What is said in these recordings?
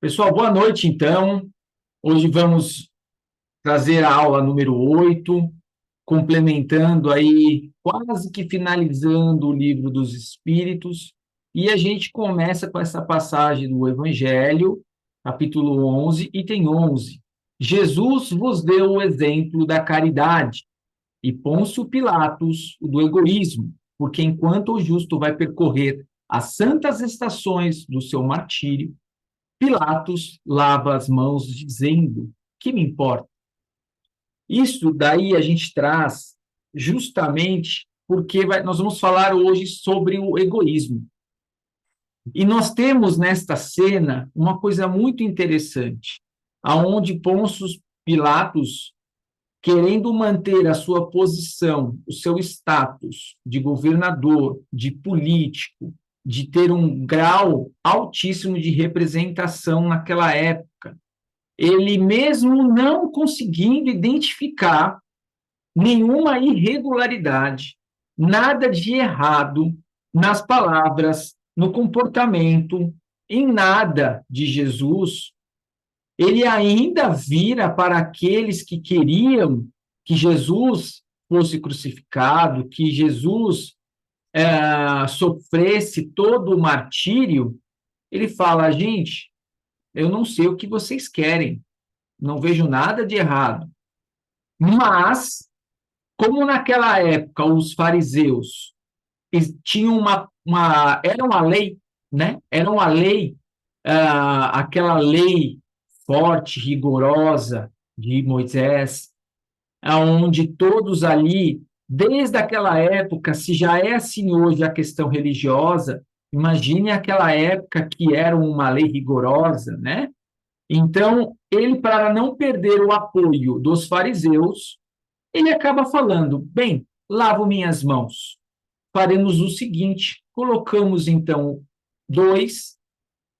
Pessoal, boa noite, então. Hoje vamos trazer a aula número 8, complementando aí, quase que finalizando o livro dos Espíritos, e a gente começa com essa passagem do Evangelho, capítulo 11, item 11. Jesus vos deu o exemplo da caridade, e Pôncio Pilatos o do egoísmo, porque enquanto o justo vai percorrer as santas estações do seu martírio, Pilatos lava as mãos, dizendo: que me importa? Isso daí a gente traz justamente porque nós vamos falar hoje sobre o egoísmo. E nós temos nesta cena uma coisa muito interessante, aonde Pôncio Pilatos, querendo manter a sua posição, o seu status de governador, de político, de ter um grau altíssimo de representação naquela época, ele mesmo não conseguindo identificar nenhuma irregularidade, nada de errado nas palavras, no comportamento, em nada de Jesus, ele ainda vira para aqueles que queriam que Jesus fosse crucificado, que Jesus sofresse todo o martírio. Ele fala: gente, eu não sei o que vocês querem, não vejo nada de errado. Mas, como naquela época os fariseus tinham era uma lei, né? Era uma lei, aquela lei forte, rigorosa de Moisés, onde todos ali, desde aquela época, se já é assim hoje a questão religiosa, imagine aquela época que era uma lei rigorosa, né? Então, ele, para não perder o apoio dos fariseus, ele acaba falando: bem, lavo minhas mãos. Faremos o seguinte: colocamos então dois,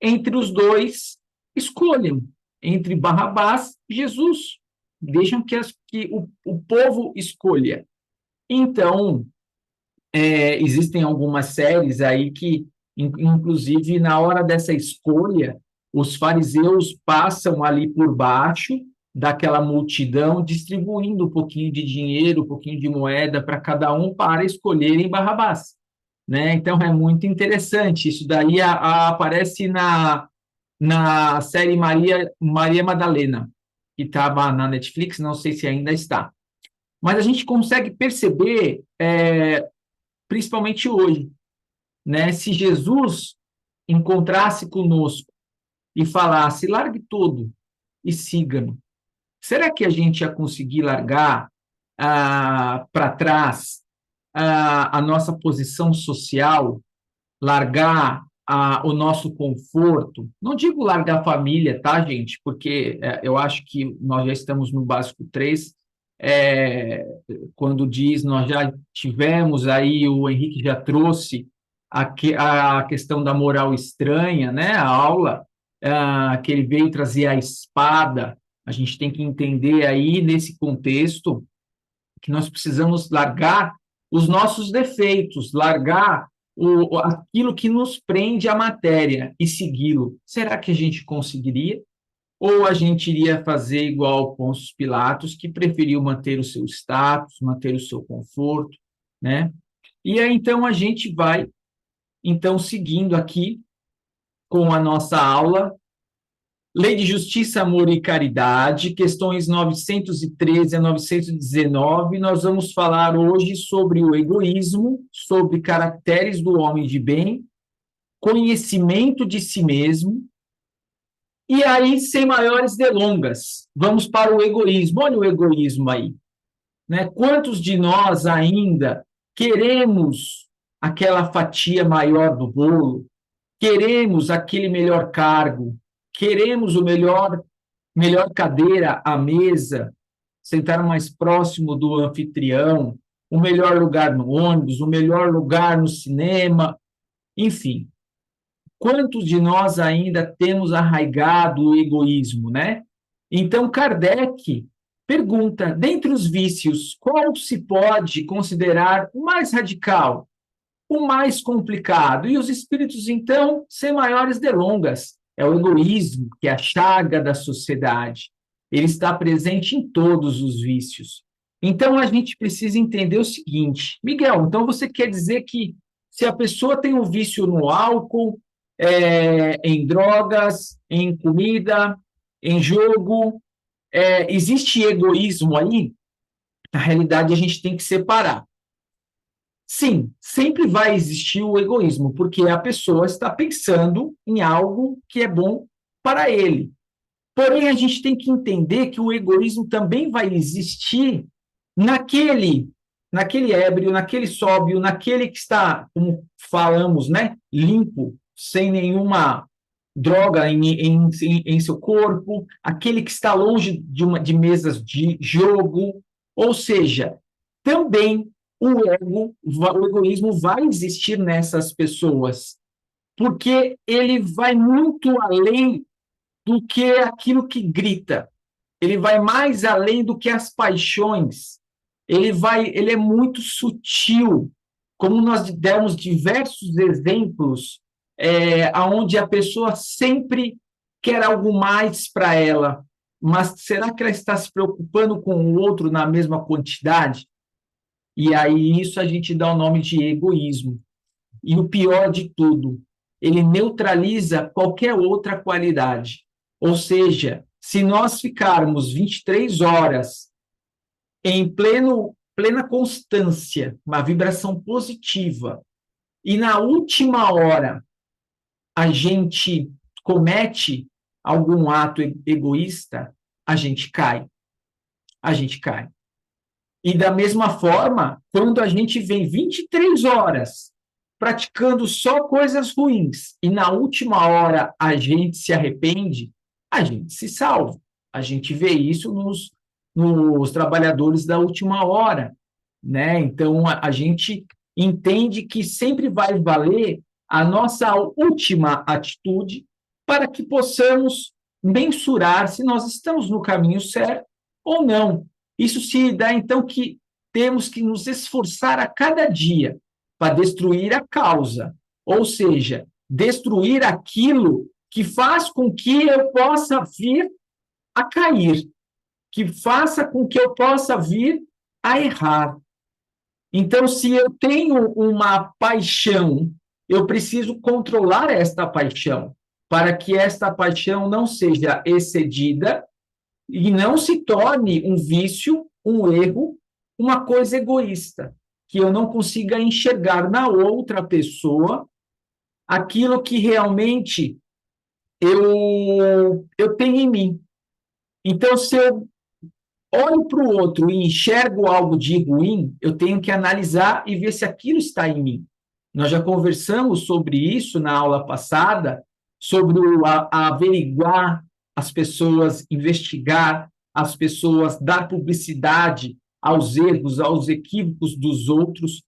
entre os dois, escolham entre Barrabás e Jesus. Deixam que o povo escolha. Então, existem algumas séries aí que, inclusive, na hora dessa escolha, os fariseus passam ali por baixo daquela multidão, distribuindo um pouquinho de dinheiro, um pouquinho de moeda para cada um para escolherem Barrabás, né? Então é muito interessante. Isso daí aparece na série Maria Madalena, que estava na Netflix, não sei se ainda está. Mas a gente consegue perceber, principalmente hoje, né? Se Jesus encontrasse conosco e falasse: largue tudo e siga-me, será que a gente ia conseguir largar para trás a nossa posição social, largar o nosso conforto? Não digo largar a família, tá, gente? Porque eu acho que nós já estamos no básico 3, quando diz, nós já tivemos aí, o Henrique já trouxe a questão da moral estranha, né? A aula, que ele veio trazer a espada. A gente tem que entender aí, nesse contexto, que nós precisamos largar os nossos defeitos, largar aquilo que nos prende à matéria e segui-lo. Será que a gente conseguiria? Ou a gente iria fazer igual Pôncio Pilatos, que preferiu manter o seu status, manter o seu conforto, né? E aí, então, a gente vai, então, seguindo aqui com a nossa aula, Lei de Justiça, Amor e Caridade, questões 913 a 919. Nós vamos falar hoje sobre o egoísmo, sobre caracteres do homem de bem, conhecimento de si mesmo. E aí, sem maiores delongas, vamos para o egoísmo. Olha o egoísmo aí, né? Quantos de nós ainda queremos aquela fatia maior do bolo, queremos aquele melhor cargo, queremos melhor cadeira à mesa, sentar mais próximo do anfitrião, o melhor lugar no ônibus, o melhor lugar no cinema, enfim. Quantos de nós ainda temos arraigado o egoísmo, né? Então, Kardec pergunta: dentre os vícios, qual se pode considerar o mais radical, o mais complicado? E os espíritos, então, sem maiores delongas, é o egoísmo, que é a chaga da sociedade. Ele está presente em todos os vícios. Então, a gente precisa entender o seguinte, Miguel, então você quer dizer que se a pessoa tem um vício no álcool, em drogas, em comida, em jogo, existe egoísmo aí? Na realidade, a gente tem que separar. Sim, sempre vai existir o egoísmo, porque a pessoa está pensando em algo que é bom para ele. Porém, a gente tem que entender que o egoísmo também vai existir naquele, naquele ébrio, naquele sóbrio, naquele que está, como falamos, né, limpo, sem nenhuma droga em seu corpo, aquele que está longe de mesas de jogo, ou seja, também o egoísmo vai existir nessas pessoas, porque ele vai muito além do que aquilo que grita, ele vai mais além do que as paixões, ele é muito sutil, como nós demos diversos exemplos, aonde a pessoa sempre quer algo mais para ela, mas será que ela está se preocupando com o outro na mesma quantidade? E aí isso a gente dá o nome de egoísmo. E o pior de tudo, ele neutraliza qualquer outra qualidade. Ou seja, se nós ficarmos 23 horas em plena constância, uma vibração positiva, e na última hora a gente comete algum ato egoísta, a gente cai. A gente cai. E da mesma forma, quando a gente vem 23 horas praticando só coisas ruins e na última hora a gente se arrepende, a gente se salva. A gente vê isso nos trabalhadores da última hora, né? Então a gente entende que sempre vai valer a nossa última atitude para que possamos mensurar se nós estamos no caminho certo ou não. Isso se dá, então, que temos que nos esforçar a cada dia para destruir a causa, ou seja, destruir aquilo que faz com que eu possa vir a cair, que faça com que eu possa vir a errar. Então, se eu tenho uma paixão, eu preciso controlar esta paixão, para que esta paixão não seja excedida e não se torne um vício, um erro, uma coisa egoísta, que eu não consiga enxergar na outra pessoa aquilo que realmente eu tenho em mim. Então, se eu olho para o outro e enxergo algo de ruim, eu tenho que analisar e ver se aquilo está em mim. Nós já conversamos sobre isso na aula passada, sobre averiguar as pessoas, investigar as pessoas, dar publicidade aos erros, aos equívocos dos outros.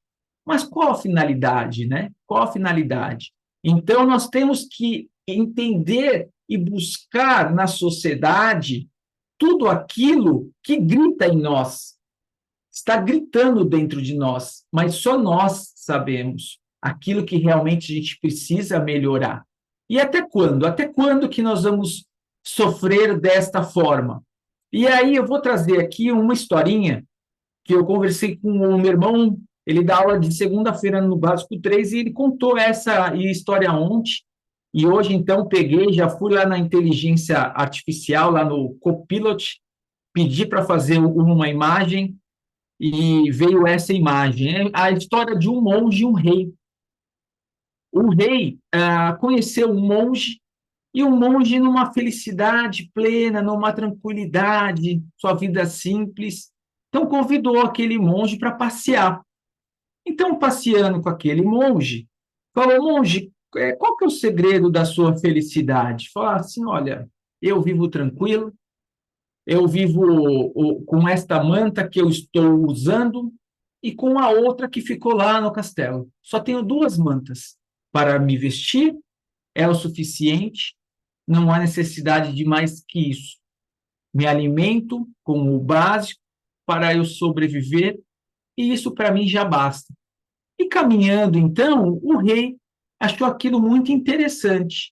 Mas qual a finalidade, né? Qual a finalidade? Então, nós temos que entender e buscar na sociedade tudo aquilo que grita em nós, está gritando dentro de nós, mas só nós sabemos aquilo que realmente a gente precisa melhorar. E até quando? Até quando que nós vamos sofrer desta forma? E aí eu vou trazer aqui uma historinha que eu conversei com o meu irmão, ele dá aula de segunda-feira no Básico 3 e ele contou essa história ontem, e hoje, então, peguei, já fui lá na inteligência artificial, lá no Copilot, pedi para fazer uma imagem e veio essa imagem. É a história de um monge e um rei. O rei conheceu um monge e o monge numa felicidade plena, numa tranquilidade, sua vida simples. Então, convidou aquele monge para passear. Então, passeando com aquele monge, falou, monge, qual que é o segredo da sua felicidade? Falou assim, olha, eu vivo tranquilo, eu vivo com esta manta que eu estou usando e com a outra que ficou lá no castelo. Só tenho duas mantas para me vestir, é o suficiente, não há necessidade de mais que isso. Me alimento com o básico para eu sobreviver e isso para mim já basta. E caminhando, então, o rei achou aquilo muito interessante.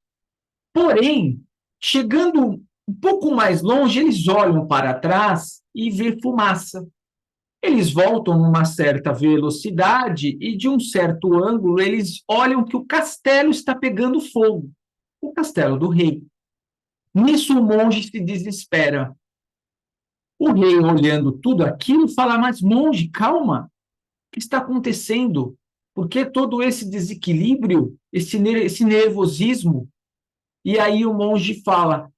Porém, chegando um pouco mais longe, eles olham para trás e vê fumaça. Eles voltam numa certa velocidade e, de um certo ângulo, eles olham que o castelo está pegando fogo, o castelo do rei. Nisso, o monge se desespera. O rei, olhando tudo aquilo, fala: mas, monge, calma, o que está acontecendo? Por que todo esse desequilíbrio, esse nervosismo? E aí o monge fala: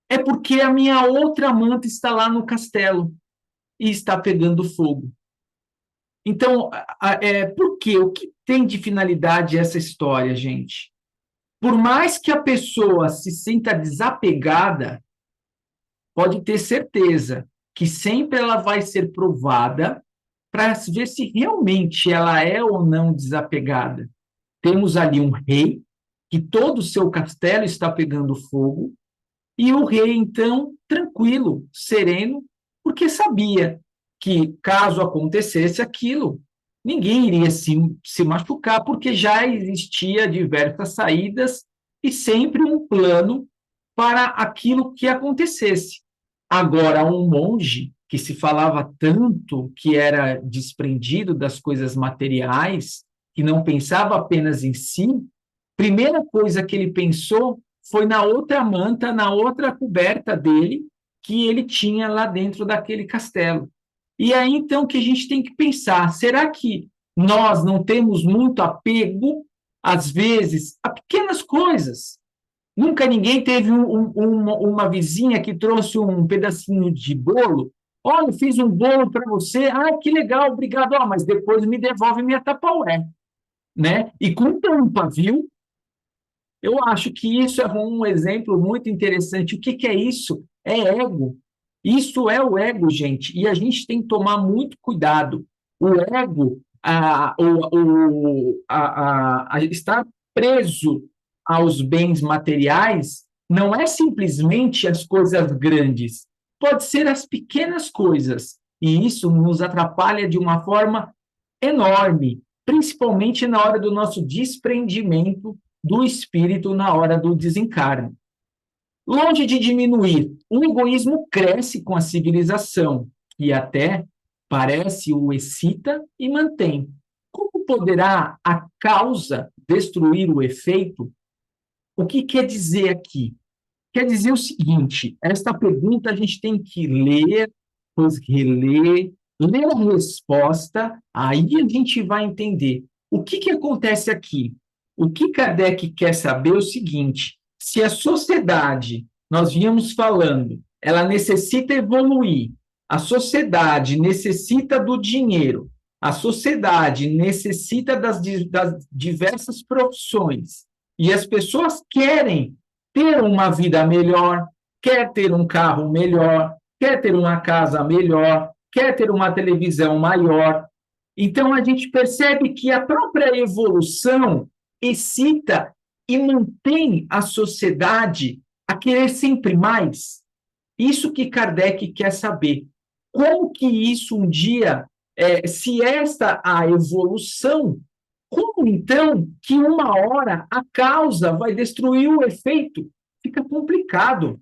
é porque a minha outra manta está lá no castelo e está pegando fogo. Então, por quê? O que tem de finalidade essa história, gente? Por mais que a pessoa se sinta desapegada, pode ter certeza que sempre ela vai ser provada para ver se realmente ela é ou não desapegada. Temos ali um rei, que todo o seu castelo está pegando fogo, e o rei, então, tranquilo, sereno, porque sabia que, caso acontecesse aquilo, ninguém iria se machucar, porque já existia diversas saídas e sempre um plano para aquilo que acontecesse. Agora, um monge que se falava tanto que era desprendido das coisas materiais, que não pensava apenas em si, primeira coisa que ele pensou foi na outra manta, na outra coberta dele, que ele tinha lá dentro daquele castelo. E aí, então, que a gente tem que pensar, será que nós não temos muito apego, às vezes, a pequenas coisas? Nunca ninguém teve uma vizinha que trouxe um pedacinho de bolo. Olha, fiz um bolo para você. Ah, que legal, obrigado. Ah, mas depois me devolve minha Tupperware, né? E com tampa, viu? Eu acho que isso é um exemplo muito interessante. O que que é isso? É ego. Isso é o ego, gente, e a gente tem que tomar muito cuidado. O ego, estar preso aos bens materiais não é simplesmente as coisas grandes, pode ser as pequenas coisas, e isso nos atrapalha de uma forma enorme, principalmente na hora do nosso desprendimento do espírito na hora do desencarne. Longe de diminuir, o egoísmo cresce com a civilização e até parece o excita e mantém. Como poderá a causa destruir o efeito? O que quer dizer aqui? Quer dizer o seguinte: esta pergunta a gente tem que ler, depois reler, ler a resposta, aí a gente vai entender. O que que acontece aqui? O que Kardec quer saber é o seguinte: se a sociedade, nós vínhamos falando, ela necessita evoluir, a sociedade necessita do dinheiro, a sociedade necessita das diversas profissões, e as pessoas querem ter uma vida melhor, quer ter um carro melhor, quer ter uma casa melhor, quer ter uma televisão maior. Então, a gente percebe que a própria evolução excita e mantém a sociedade a querer sempre mais. Isso que Kardec quer saber. Como que isso um dia, se esta a evolução, como então que uma hora a causa vai destruir o efeito? Fica complicado.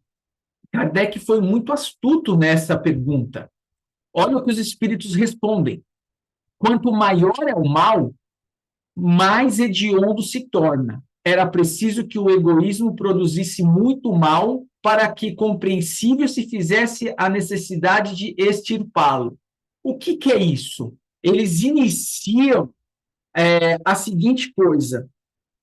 Kardec foi muito astuto nessa pergunta. Olha o que os espíritos respondem. Quanto maior é o mal, mais hediondo se torna. Era preciso que o egoísmo produzisse muito mal para que compreensível se fizesse a necessidade de extirpá-lo. O que que é isso? Eles iniciam a seguinte coisa,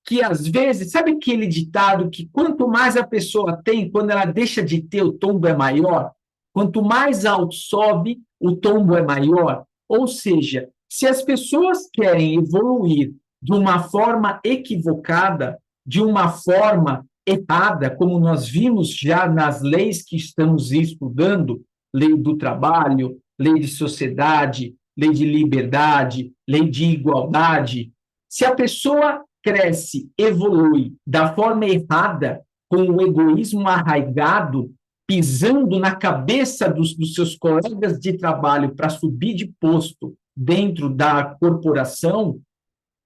que às vezes, sabe aquele ditado que quanto mais a pessoa tem, quando ela deixa de ter, o tombo é maior? Quanto mais alto sobe, o tombo é maior? Ou seja, se as pessoas querem evoluir de uma forma equivocada, de uma forma errada, como nós vimos já nas leis que estamos estudando, lei do trabalho, lei de sociedade, lei de liberdade, lei de igualdade, se a pessoa cresce, evolui da forma errada, com o egoísmo arraigado, pisando na cabeça dos seus colegas de trabalho para subir de posto dentro da corporação,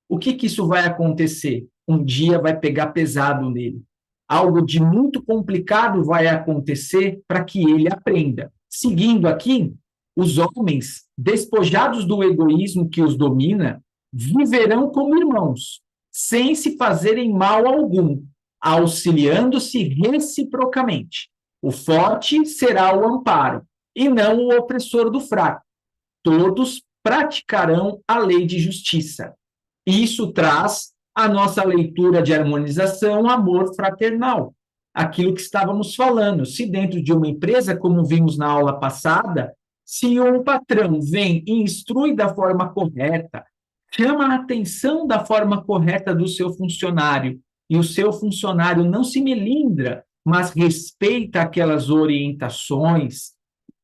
o que que isso vai acontecer? Um dia vai pegar pesado nele. algo de muito complicado vai acontecer para que ele aprenda. Seguindo aqui, os homens, despojados do egoísmo que os domina, viverão como irmãos, sem se fazerem mal algum, auxiliando-se reciprocamente. O forte será o amparo, e não o opressor do fraco. Todos praticarão a lei de justiça. Isso traz a nossa leitura de harmonização, amor fraternal. Aquilo que estávamos falando. Se dentro de uma empresa, como vimos na aula passada, se um patrão vem e instrui da forma correta, chama a atenção da forma correta do seu funcionário, e o seu funcionário não se melindra, mas respeita aquelas orientações,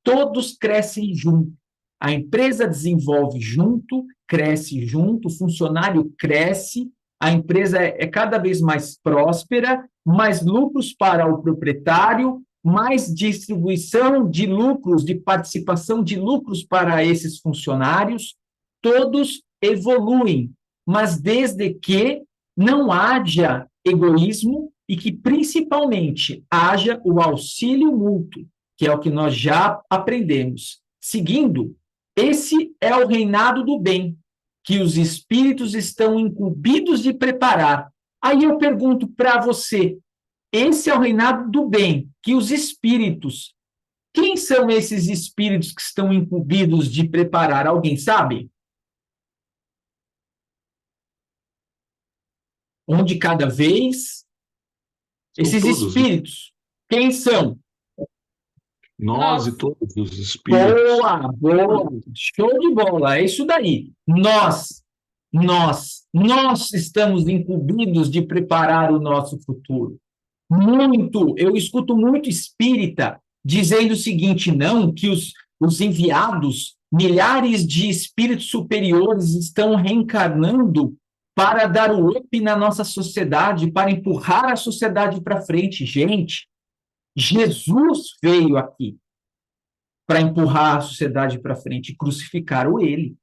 todos crescem junto. A empresa desenvolve junto, cresce junto, o funcionário cresce, a empresa é cada vez mais próspera, mais lucros para o proprietário, mais distribuição de lucros, de participação de lucros para esses funcionários, todos evoluem, mas desde que não haja egoísmo e que, principalmente, haja o auxílio mútuo, que é o que nós já aprendemos. Seguindo, esse é o reinado do bem, que os espíritos estão incumbidos de preparar. Aí eu pergunto para você, esse é o reinado do bem, que os espíritos, quem são esses espíritos que estão incumbidos de preparar? Alguém sabe? Um de cada vez? São Esses todos, né? espíritos, quem são? Nós e todos os espíritos. Boa, boa, show de bola, é isso daí. Nós estamos incumbidos de preparar o nosso futuro. Muito, eu escuto muito espírita dizendo o seguinte, não, que os enviados, milhares de espíritos superiores estão reencarnando para dar o up na nossa sociedade, para empurrar a sociedade para frente. Gente, Jesus veio aqui para empurrar a sociedade para frente, crucificaram ele.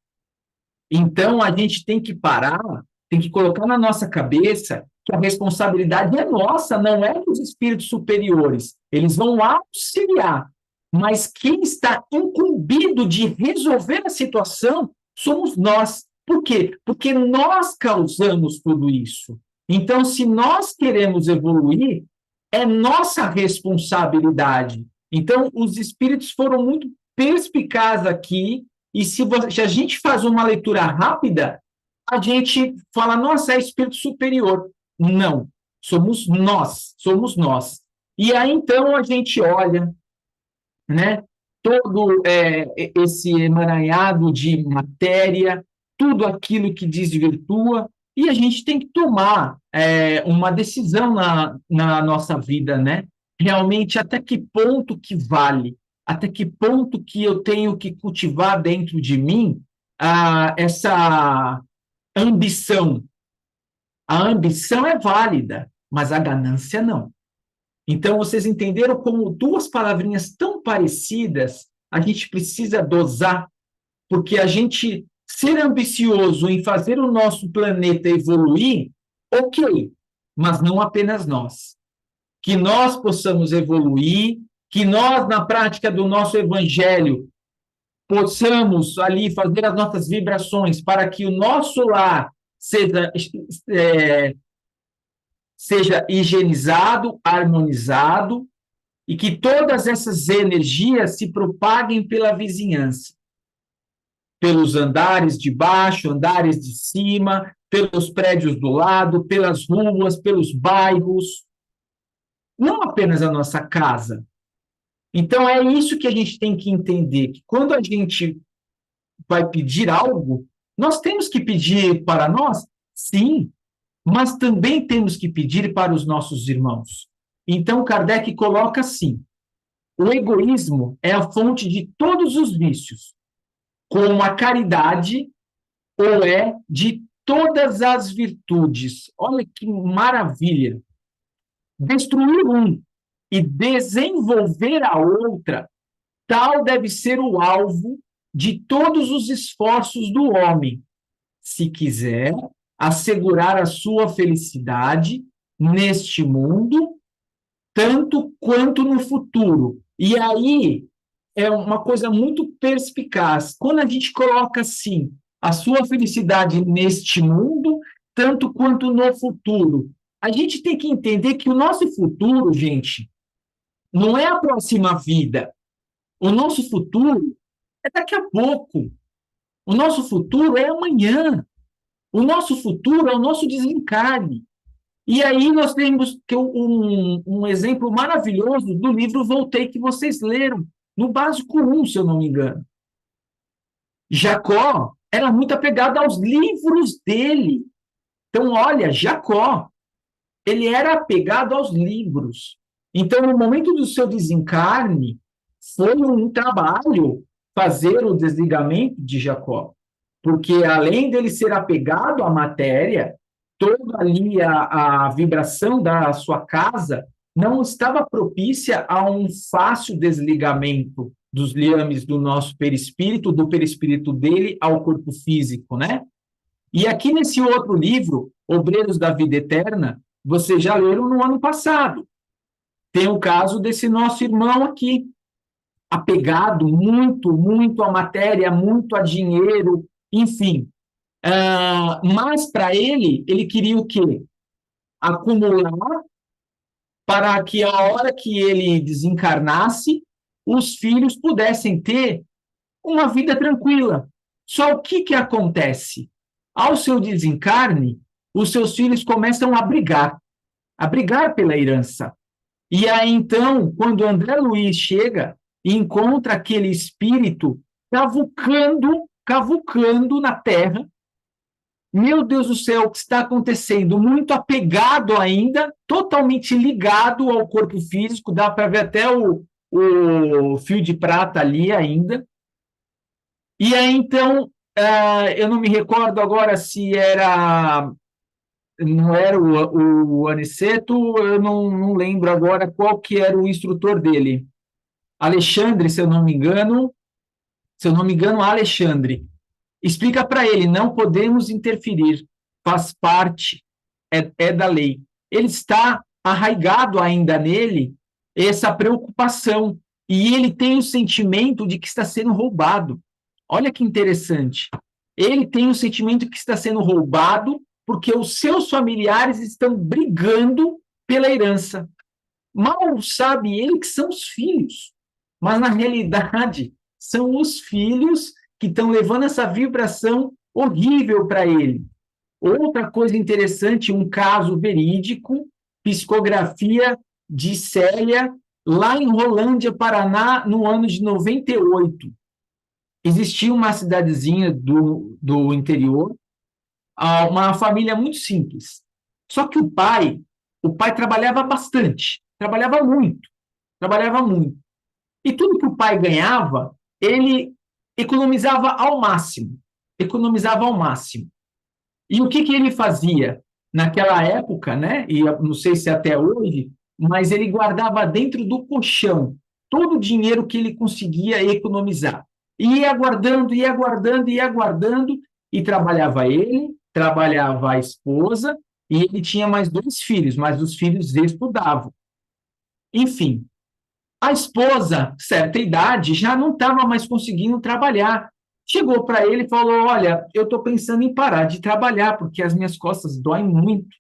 Então, a gente tem que parar, tem que colocar na nossa cabeça que a responsabilidade é nossa, não é dos espíritos superiores. Eles vão auxiliar, mas quem está incumbido de resolver a situação somos nós. Por quê? Porque nós causamos tudo isso. Então, se nós queremos evoluir, é nossa responsabilidade. Então, os espíritos foram muito perspicazes aqui, e se a gente faz uma leitura rápida, a gente fala, nossa, é espírito superior. Não, somos nós, somos nós. E aí, então, a gente olha, né, todo esse emaranhado de matéria, tudo aquilo que desvirtua, e a gente tem que tomar uma decisão na nossa vida, né? Realmente, até que ponto que vale, até que ponto que eu tenho que cultivar dentro de mim essa ambição. A ambição é válida, mas a ganância não. Então, vocês entenderam como duas palavrinhas tão parecidas, a gente precisa dosar, porque a gente ser ambicioso em fazer o nosso planeta evoluir, ok, mas não apenas nós. Que nós possamos evoluir, que nós, na prática do nosso evangelho, possamos ali fazer as nossas vibrações para que o nosso lar seja higienizado, harmonizado, e que todas essas energias se propaguem pela vizinhança, pelos andares de baixo, andares de cima, pelos prédios do lado, pelas ruas, pelos bairros, não apenas a nossa casa. Então, é isso que a gente tem que entender, que quando a gente vai pedir algo, nós temos que pedir para nós, sim, mas também temos que pedir para os nossos irmãos. Então, Kardec coloca assim, o egoísmo é a fonte de todos os vícios, como a caridade ou é de todas as virtudes. Olha que maravilha! Destruir um e desenvolver a outra, tal deve ser o alvo de todos os esforços do homem, se quiser assegurar a sua felicidade neste mundo tanto quanto no futuro. E aí é uma coisa muito perspicaz. Quando a gente coloca assim, a sua felicidade neste mundo, tanto quanto no futuro, a gente tem que entender que o nosso futuro, gente, não é a próxima vida. O nosso futuro é daqui a pouco. O nosso futuro é amanhã. O nosso futuro é o nosso desencarne. E aí nós temos um exemplo maravilhoso do livro Voltei, que vocês leram, no básico 1, se eu não me engano. Jacó era muito apegado aos livros dele. Então, olha, Jacó, ele era apegado aos livros. Então, no momento do seu desencarne, foi um trabalho fazer o desligamento de Jacó. Porque, além dele ser apegado à matéria, toda ali a vibração da sua casa não estava propícia a um fácil desligamento dos liames do nosso perispírito, do perispírito dele ao corpo físico, né? E aqui nesse outro livro, Obreiros da Vida Eterna, vocês já leram no ano passado. Tem o caso desse nosso irmão aqui, apegado muito, muito à matéria, muito a dinheiro, enfim. Mas para ele queria o quê? Acumular para que a hora que ele desencarnasse, os filhos pudessem ter uma vida tranquila. Só o que acontece? Ao seu desencarne, os seus filhos começam a brigar pela herança. E aí, então, quando André Luiz chega e encontra aquele espírito cavucando na terra, meu Deus do céu, o que está acontecendo? Muito apegado ainda, totalmente ligado ao corpo físico, dá para ver até o fio de prata ali ainda. E aí, então, eu não me recordo agora se não era o Aniceto, eu não lembro agora qual que era o instrutor dele. Alexandre, se eu não me engano, Alexandre. Explica para ele, não podemos interferir, faz parte, é da lei. Ele está arraigado ainda nele essa preocupação, e ele tem o sentimento de que está sendo roubado. Olha que interessante. Ele tem o sentimento que está sendo roubado porque os seus familiares estão brigando pela herança. Mal sabe ele que são os filhos, mas na realidade são os filhos que estão levando essa vibração horrível para ele. Outra coisa interessante, um caso verídico, psicografia de Célia, lá em Rolândia, Paraná, no ano de 98. Existia uma cidadezinha do interior, uma família muito simples. Só que o pai trabalhava bastante, trabalhava muito. E tudo que o pai ganhava, ele economizava ao máximo. E o que ele fazia? Naquela época, né, e não sei se até hoje, mas ele guardava dentro do colchão todo o dinheiro que ele conseguia economizar. E ia guardando, e trabalhava ele, trabalhava a esposa, e ele tinha mais 2 filhos, mas os filhos estudavam. Enfim, a esposa, certa idade, já não estava mais conseguindo trabalhar. Chegou para ele e falou: olha, eu estou pensando em parar de trabalhar, porque as minhas costas doem muito,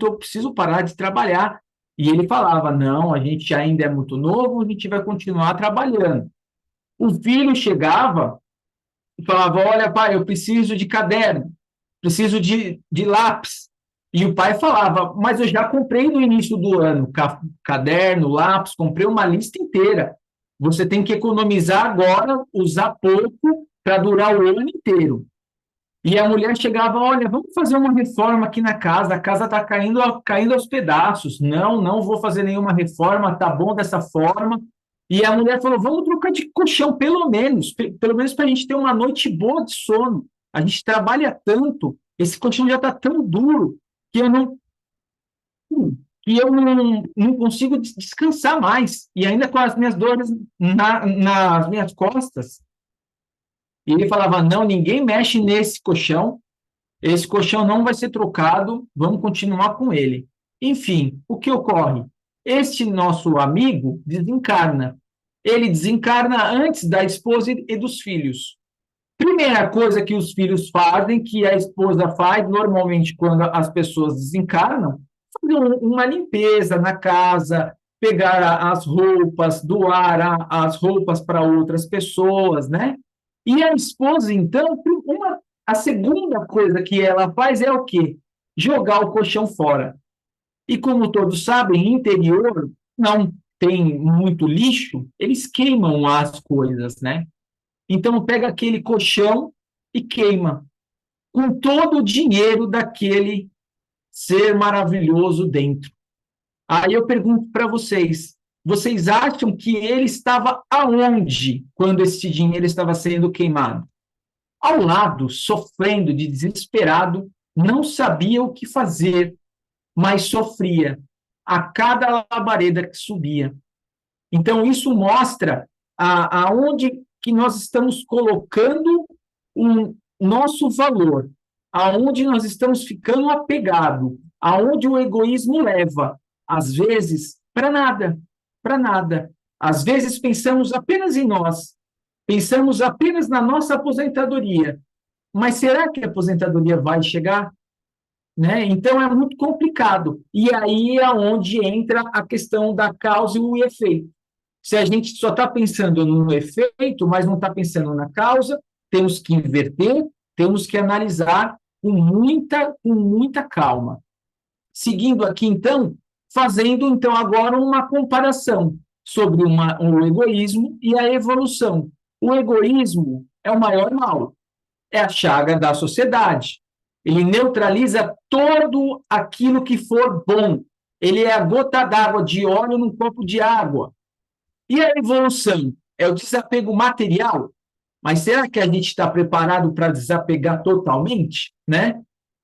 eu preciso parar de trabalhar. E ele falava: não, a gente ainda é muito novo, a gente vai continuar trabalhando. O filho chegava e falava: olha, pai, eu preciso de caderno, preciso de lápis. E o pai falava: mas eu já comprei no início do ano caderno, lápis, comprei uma lista inteira. Você tem que economizar agora, usar pouco para durar o ano inteiro. E a mulher chegava: olha, vamos fazer uma reforma aqui na casa, a casa está caindo aos pedaços. Não vou fazer nenhuma reforma, tá bom dessa forma. E a mulher falou: vamos trocar de colchão, pelo menos para a gente ter uma noite boa de sono. A gente trabalha tanto, esse colchão já está tão duro que eu não consigo descansar mais, e ainda com as minhas dores nas minhas costas. E ele falava: não, ninguém mexe nesse colchão, esse colchão não vai ser trocado, vamos continuar com ele. Enfim, o que ocorre? Este nosso amigo desencarna. Ele desencarna antes da esposa e dos filhos. Primeira coisa que os filhos fazem, que a esposa faz, normalmente quando as pessoas desencarnam, fazer uma limpeza na casa, pegar as roupas, doar as roupas para outras pessoas, né? E a esposa, então, a segunda coisa que ela faz é o quê? Jogar o colchão fora. E como todos sabem, interior não tem muito lixo, eles queimam as coisas, né? Então pega aquele colchão e queima, com todo o dinheiro daquele ser maravilhoso dentro. Aí eu pergunto para vocês, vocês acham que ele estava aonde quando esse dinheiro estava sendo queimado? Ao lado, sofrendo de desesperado, não sabia o que fazer, mas sofria a cada labareda que subia. Então, isso mostra aonde que nós estamos colocando o nosso valor, aonde nós estamos ficando apegado, aonde o egoísmo leva, às vezes, para nada, para nada. Às vezes pensamos apenas em nós, pensamos apenas na nossa aposentadoria, mas será que a aposentadoria vai chegar? Né? Então é muito complicado. E aí é onde entra a questão da causa e o efeito. Se a gente só está pensando no efeito, mas não está pensando na causa, temos que inverter, temos que analisar com muita calma. Seguindo aqui, então, fazendo então agora uma comparação sobre o egoísmo e a evolução. O egoísmo é o maior mal, é a chaga da sociedade. Ele neutraliza todo aquilo que for bom. Ele é a gota d'água de óleo num copo de água. E a evolução é o desapego material? Mas será que a gente está preparado para desapegar totalmente? Né?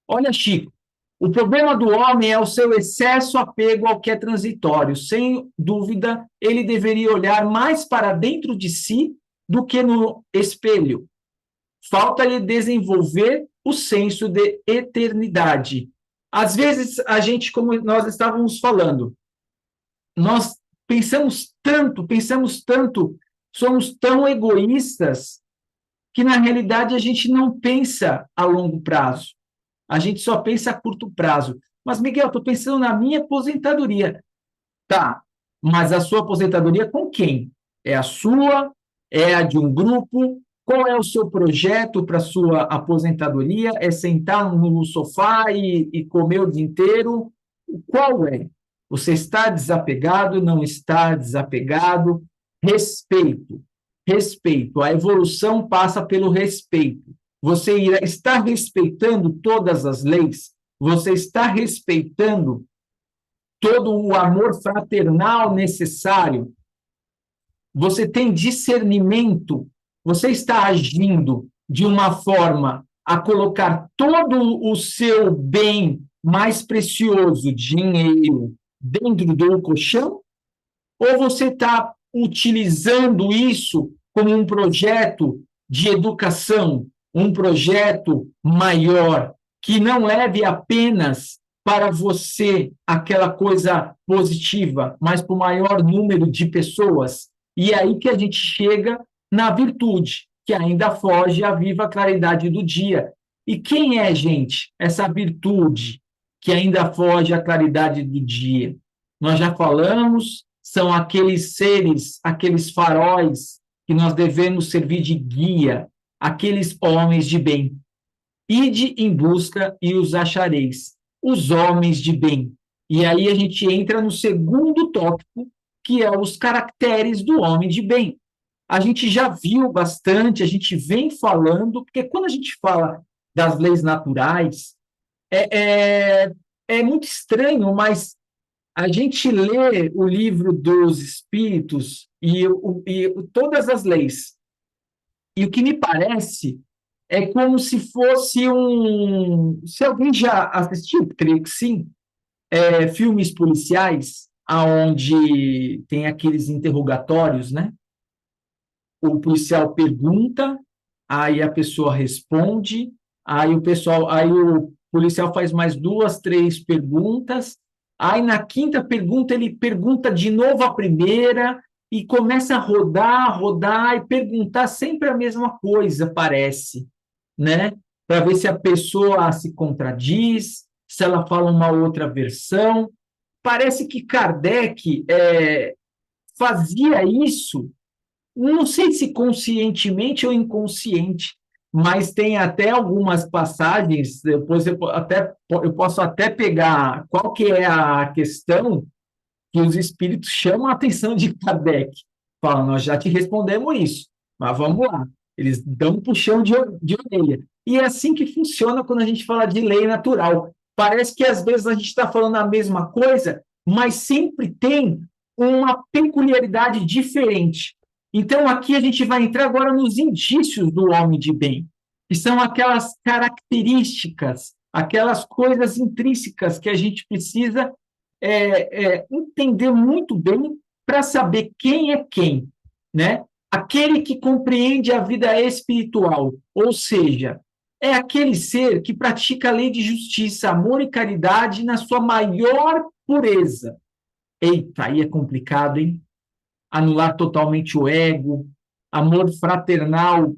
Olha, Chico, o problema do homem é o seu excesso apego ao que é transitório. Sem dúvida, ele deveria olhar mais para dentro de si do que no espelho. Falta-lhe desenvolver o senso de eternidade. Às vezes, a gente, como nós estávamos falando, nós pensamos tanto, somos tão egoístas, que na realidade a gente não pensa a longo prazo. A gente só pensa a curto prazo. Mas, Miguel, estou pensando na minha aposentadoria. Tá, mas a sua aposentadoria com quem? É a sua? É a de um grupo? Qual é o seu projeto para a sua aposentadoria? É sentar no sofá e comer o dia inteiro? Qual é? Você está desapegado? Não está desapegado? Respeito. Respeito. A evolução passa pelo respeito. Você está respeitando todas as leis? Você está respeitando todo o amor fraternal necessário? Você tem discernimento? Você está agindo de uma forma a colocar todo o seu bem mais precioso, dinheiro, dentro do colchão? Ou você está utilizando isso como um projeto de educação, um projeto maior, que não leve apenas para você aquela coisa positiva, mas para o maior número de pessoas? E é aí que a gente chega na virtude, que ainda foge à viva claridade do dia. E quem é, gente, essa virtude que ainda foge à claridade do dia? Nós já falamos, são aqueles seres, aqueles faróis que nós devemos servir de guia, aqueles homens de bem. Ide em busca e os achareis, os homens de bem. E aí a gente entra no segundo tópico, que é os caracteres do homem de bem. A gente já viu bastante, a gente vem falando, porque quando a gente fala das leis naturais, é muito estranho, mas a gente lê o livro dos espíritos e todas as leis. E o que me parece é como se fosse um. Se alguém já assistiu, creio que sim, filmes policiais, onde tem aqueles interrogatórios, né? O policial pergunta, aí a pessoa responde, aí o policial faz mais duas, três perguntas, Aí, na quinta pergunta, ele pergunta de novo a primeira e começa a rodar, rodar e perguntar sempre a mesma coisa, parece, né? Para ver se a pessoa se contradiz, se ela fala uma outra versão. Parece que Kardec fazia isso, não sei se conscientemente ou inconsciente, mas tem até algumas passagens, depois eu posso até pegar qual que é a questão que os espíritos chamam a atenção de Kardec. Falam, nós já te respondemos isso, mas vamos lá. Eles dão um puxão de orelha. E é assim que funciona quando a gente fala de lei natural. Parece que às vezes a gente está falando a mesma coisa, mas sempre tem uma peculiaridade diferente. Então, aqui a gente vai entrar agora nos indícios do homem de bem, que são aquelas características, aquelas coisas intrínsecas que a gente precisa entender muito bem para saber quem é quem, né? Aquele que compreende a vida espiritual, ou seja, é aquele ser que pratica a lei de justiça, amor e caridade na sua maior pureza. Eita, aí é complicado, hein? Anular totalmente o ego, amor fraternal,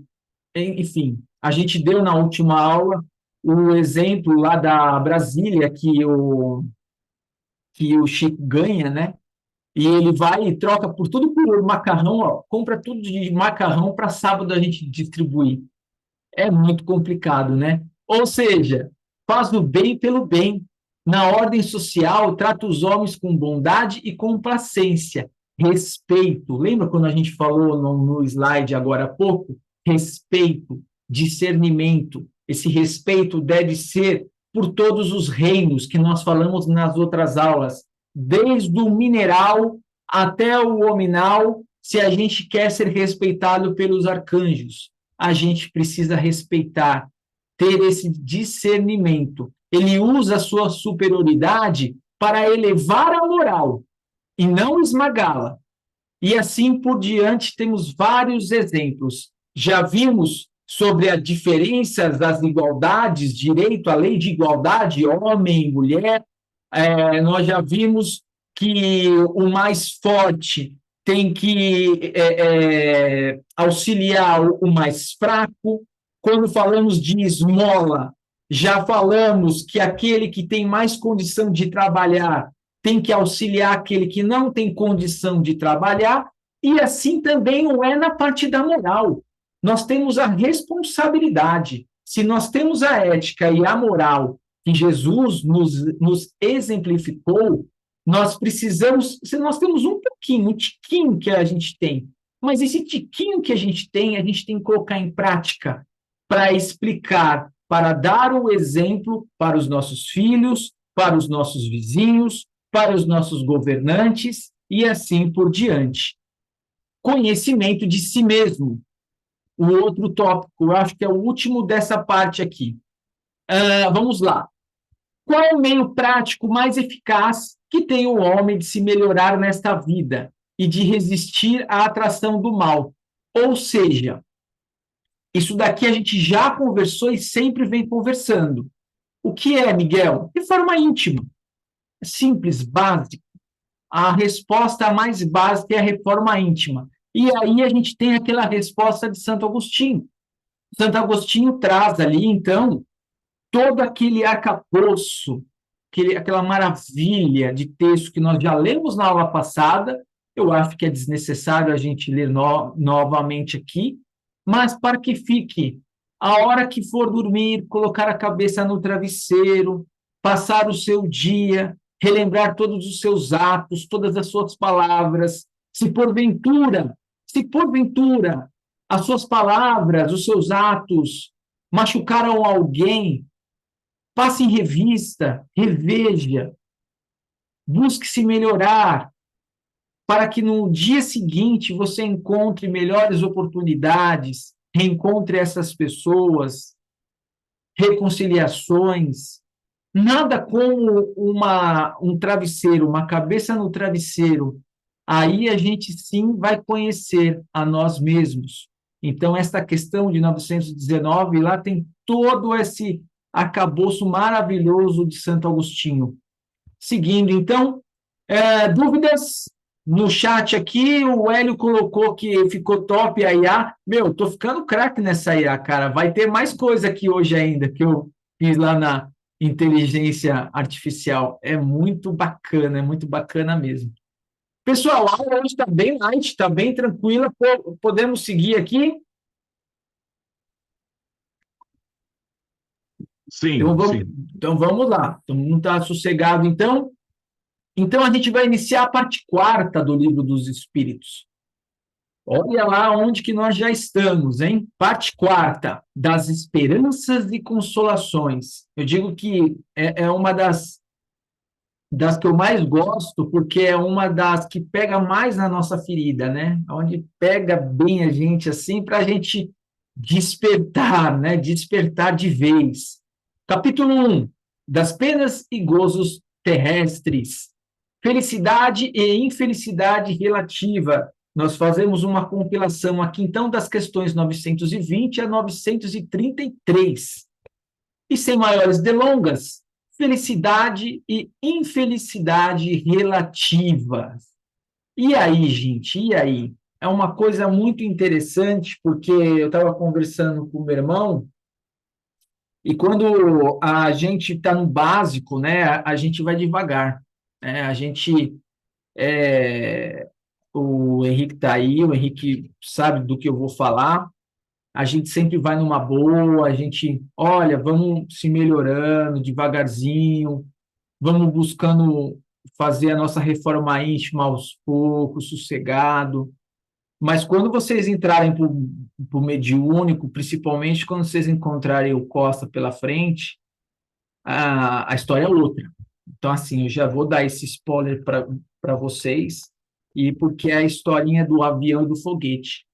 enfim. A gente deu na última aula o exemplo lá da Brasília que o Chico ganha, né? E ele vai e troca por tudo por macarrão, ó, compra tudo de macarrão para sábado a gente distribuir. É muito complicado, né? Ou seja, faz o bem pelo bem. Na ordem social, trata os homens com bondade e complacência. Respeito. Lembra quando a gente falou no slide agora há pouco? Respeito, discernimento. Esse respeito deve ser por todos os reinos que nós falamos nas outras aulas, desde o mineral até o hominal, se a gente quer ser respeitado pelos arcanjos a gente precisa respeitar, ter esse discernimento. Ele usa a sua superioridade para elevar a moral e não esmagá-la. E assim por diante, temos vários exemplos. Já vimos sobre a diferença das igualdades, direito à lei de igualdade, homem e mulher. Nós já vimos que o mais forte tem que auxiliar o mais fraco. Quando falamos de esmola, já falamos que aquele que tem mais condição de trabalhar tem que auxiliar aquele que não tem condição de trabalhar, e assim também não é na parte da moral. Nós temos a responsabilidade. Se nós temos a ética e a moral que Jesus nos exemplificou, nós precisamos, se nós temos um pouquinho, um tiquinho que a gente tem, mas esse tiquinho que a gente tem que colocar em prática para explicar, para dar o exemplo para os nossos filhos, para os nossos vizinhos, para os nossos governantes e assim por diante. Conhecimento de si mesmo. O outro tópico, eu acho que é o último dessa parte aqui. Vamos lá. Qual é o meio prático mais eficaz que tem o homem de se melhorar nesta vida e de resistir à atração do mal? Ou seja, isso daqui a gente já conversou e sempre vem conversando. O que é, Miguel? De forma íntima, simples, básica. A resposta mais básica é a reforma íntima. E aí a gente tem aquela resposta de Santo Agostinho. Santo Agostinho traz ali, então, todo aquele arcabouço, aquela maravilha de texto que nós já lemos na aula passada, eu acho que é desnecessário a gente ler novamente aqui, mas para que fique, a hora que for dormir, colocar a cabeça no travesseiro, passar o seu dia, relembrar todos os seus atos, todas as suas palavras, se porventura, as suas palavras, os seus atos machucaram alguém, passe em revista, reveja, busque se melhorar, para que no dia seguinte você encontre melhores oportunidades, reencontre essas pessoas, reconciliações. Nada como um travesseiro, uma cabeça no travesseiro. Aí a gente sim vai conhecer a nós mesmos. Então, esta questão de 919, lá tem todo esse arcabouço maravilhoso de Santo Agostinho. seguindo, então, dúvidas no chat aqui, o Hélio colocou que ficou top a IA. Meu, tô ficando craque nessa IA, cara. Vai ter mais coisa aqui hoje ainda que eu fiz lá na inteligência artificial. É muito bacana mesmo. Pessoal, a aula hoje está bem light, está bem tranquila. Podemos seguir aqui? Então Sim, vamos, sim. então vamos lá. Todo mundo está sossegado, então? Então a gente vai iniciar a parte quarta do Livro dos Espíritos. Olha lá onde que nós já estamos, hein? Parte quarta, das esperanças e consolações. Eu digo que é uma das que eu mais gosto, porque é uma das que pega mais na nossa ferida, né? Onde pega bem a gente, assim, para a gente despertar, né? Despertar de vez. Capítulo 1, das penas e gozos terrestres. Felicidade e infelicidade relativa. Nós fazemos uma compilação aqui, então, das questões 920 a 933. E sem maiores delongas, felicidade e infelicidade relativas. E aí, gente, e aí? É uma coisa muito interessante, porque eu estava conversando com o meu irmão, e quando a gente está no básico, né, a gente vai devagar. Né? O Henrique está aí, o Henrique sabe do que eu vou falar, a gente sempre vai numa boa, a gente, olha, vamos se melhorando devagarzinho, vamos buscando fazer a nossa reforma íntima aos poucos, sossegado. Mas quando vocês entrarem para o mediúnico, principalmente quando vocês encontrarem o Costa pela frente, a história é outra. Então, assim, eu já vou dar esse spoiler para vocês, e porque é a historinha do avião e do foguete.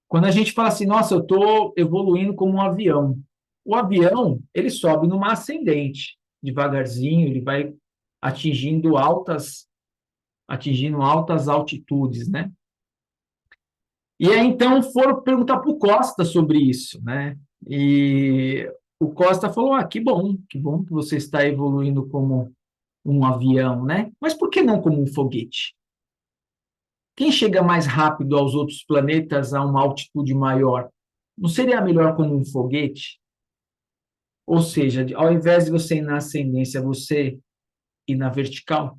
Quando a gente fala assim, nossa, eu estou evoluindo como um avião. O avião, ele sobe numa ascendente, devagarzinho, ele vai atingindo altas altitudes, né? E aí, então, foram perguntar para o Costa sobre isso, né? E o Costa falou, que bom que você está evoluindo como um avião, né? Mas por que não como um foguete? Quem chega mais rápido aos outros planetas a uma altitude maior? Não seria melhor como um foguete? Ou seja, ao invés de você ir na ascendência, você ir na vertical?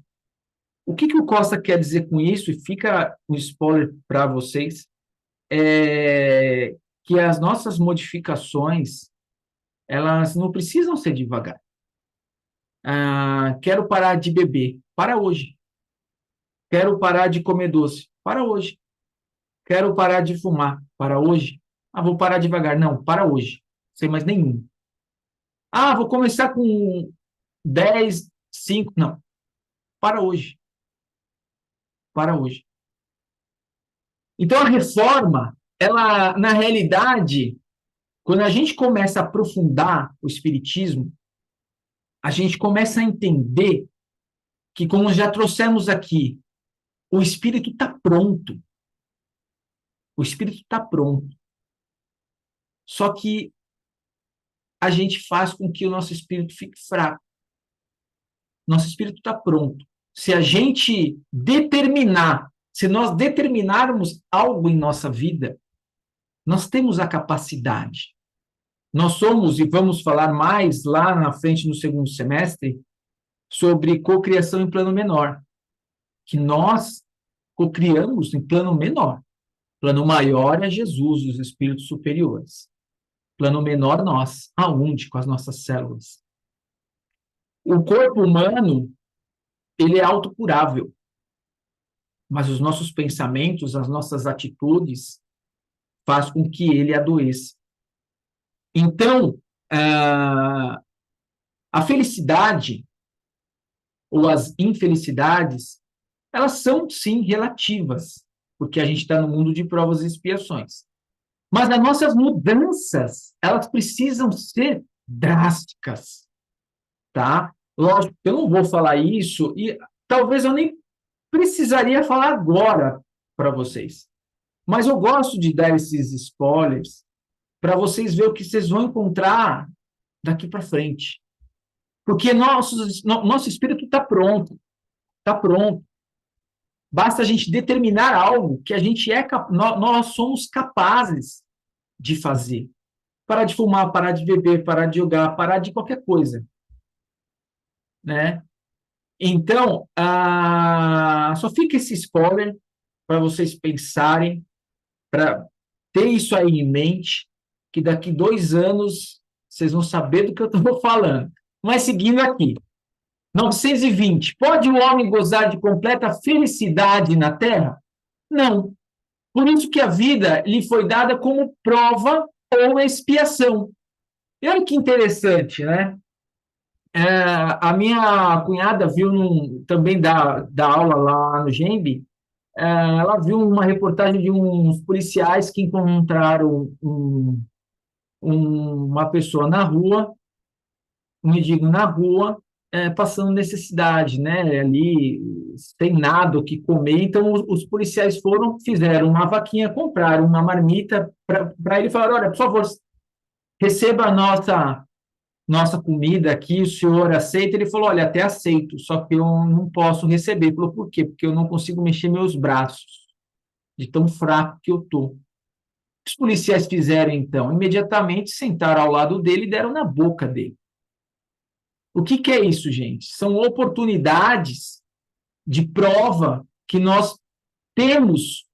O que o Costa quer dizer com isso? E fica um spoiler para vocês, é que as nossas modificações, elas não precisam ser devagar. Quero parar de beber, para hoje. Quero parar de comer doce, para hoje. Quero parar de fumar, para hoje. Vou parar devagar. Não, para hoje. Sem mais nenhum. Vou começar com 10, 5. Não, para hoje. Para hoje. Então, a reforma, ela, na realidade, quando a gente começa a aprofundar o espiritismo, a gente começa a entender que, como já trouxemos aqui, o espírito está pronto. O espírito está pronto. Só que a gente faz com que o nosso espírito fique fraco. Nosso espírito está pronto. Se a gente determinar, se nós determinarmos algo em nossa vida, nós temos a capacidade. Nós somos, e vamos falar mais lá na frente no segundo semestre, sobre cocriação em plano menor, que nós cocriamos em plano menor. Plano maior é Jesus, os espíritos superiores. Plano menor, nós, aonde? Com as nossas células. O corpo humano, ele é autocurável, mas os nossos pensamentos, as nossas atitudes, faz com que ele adoeça. Então, a felicidade ou as infelicidades, elas são, sim, relativas, porque a gente está no mundo de provas e expiações. Mas as nossas mudanças, elas precisam ser drásticas, tá? Lógico, eu não vou falar isso e talvez eu nem precisaria falar agora para vocês. Mas eu gosto de dar esses spoilers para vocês verem o que vocês vão encontrar daqui para frente. Porque nosso espírito está pronto, está pronto. Basta a gente determinar algo que a gente nós somos capazes de fazer. Parar de fumar, parar de beber, parar de jogar, parar de qualquer coisa, né? Então, só fica esse spoiler para vocês pensarem, para ter isso aí em mente, que daqui 2 anos vocês vão saber do que eu estou falando. Mas seguindo aqui, 920. Pode o homem gozar de completa felicidade na Terra? Não. Por isso que a vida lhe foi dada como prova ou expiação. E olha que interessante, né? A minha cunhada viu também da aula lá no GEMB, ela viu uma reportagem de uns policiais que encontraram uma pessoa na rua, um mendigo na rua, passando necessidade, né? Ali, sem nada o que comer. Então, os policiais fizeram uma vaquinha, compraram uma marmita para ele falar: olha, por favor, receba a nossa comida aqui, o senhor aceita? Ele falou: olha, até aceito, só que eu não posso receber. Ele falou: por quê? Porque eu não consigo mexer meus braços, de tão fraco que eu estou. O que os policiais fizeram, então? Imediatamente sentaram ao lado dele e deram na boca dele. O que é isso, gente? São oportunidades de prova que nós temos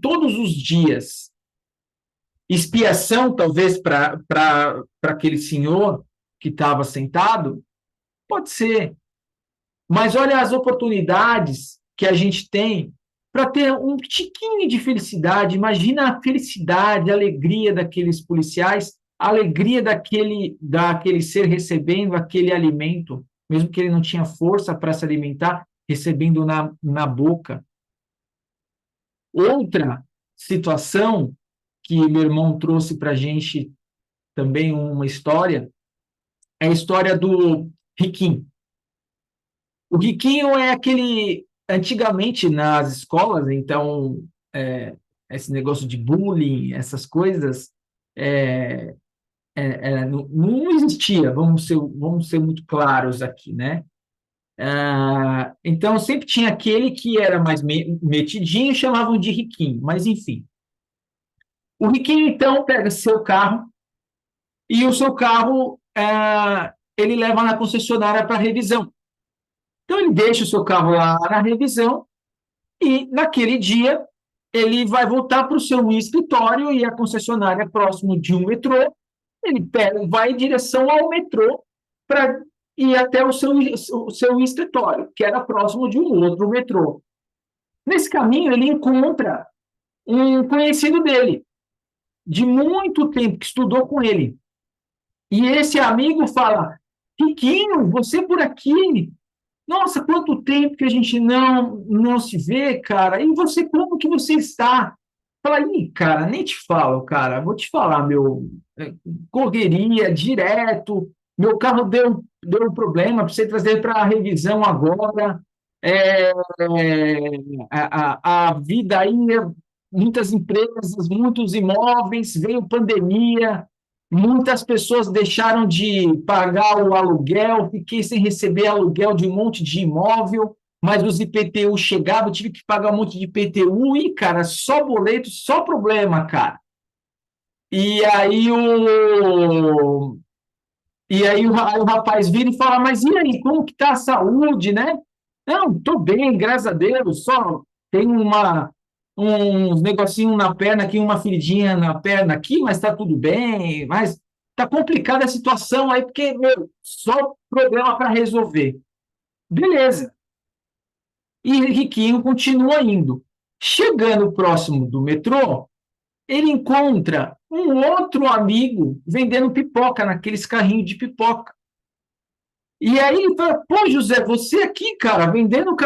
todos os dias. Expiação, talvez, para aquele senhor que estava sentado, pode ser. Mas olha as oportunidades que a gente tem para ter um tiquinho de felicidade. Imagina a felicidade, a alegria daqueles policiais, a alegria daquele ser recebendo aquele alimento, mesmo que ele não tinha força para se alimentar, recebendo na boca. Outra situação que meu irmão trouxe para a gente também uma história, é a história do Riquinho. O Riquinho é aquele, antigamente nas escolas, então, esse negócio de bullying, essas coisas, não existia, vamos ser muito claros aqui, né? Então, sempre tinha aquele que era mais metidinho, chamavam de Riquinho, mas enfim. O Riquinho, então, pega seu carro e o seu carro ele leva na concessionária para revisão. Então, ele deixa o seu carro lá na revisão e, naquele dia, ele vai voltar para o seu escritório e a concessionária é próximo de um metrô. Ele vai em direção ao metrô para ir até o seu escritório, que era próximo de um outro metrô. Nesse caminho, ele encontra um conhecido dele, de muito tempo, que estudou com ele. E esse amigo fala: Riquinho, você por aqui? Nossa, quanto tempo que a gente não se vê, cara. E você, como que você está? Fala: ih, cara, nem te falo, cara. Vou te falar, correria direto. Meu carro deu um problema, precisei trazer para a revisão agora. É, a vida aí, muitas empresas, muitos imóveis, veio pandemia, muitas pessoas deixaram de pagar o aluguel, fiquei sem receber aluguel de um monte de imóvel, mas os IPTU chegavam, tive que pagar um monte de IPTU, e, cara, só boleto, só problema, cara. E aí o rapaz vira e fala: mas e aí, como que tá a saúde, né? Não, tô bem, graças a Deus, só tenho uns negocinhos na perna aqui, uma feridinha na perna aqui, mas tá tudo bem, mas tá complicada a situação aí, porque, só problema para resolver. Beleza. E Riquinho continua indo. Chegando próximo do metrô, ele encontra um outro amigo vendendo pipoca, naqueles carrinhos de pipoca. E aí ele fala: pô, José, você aqui, cara, vendendo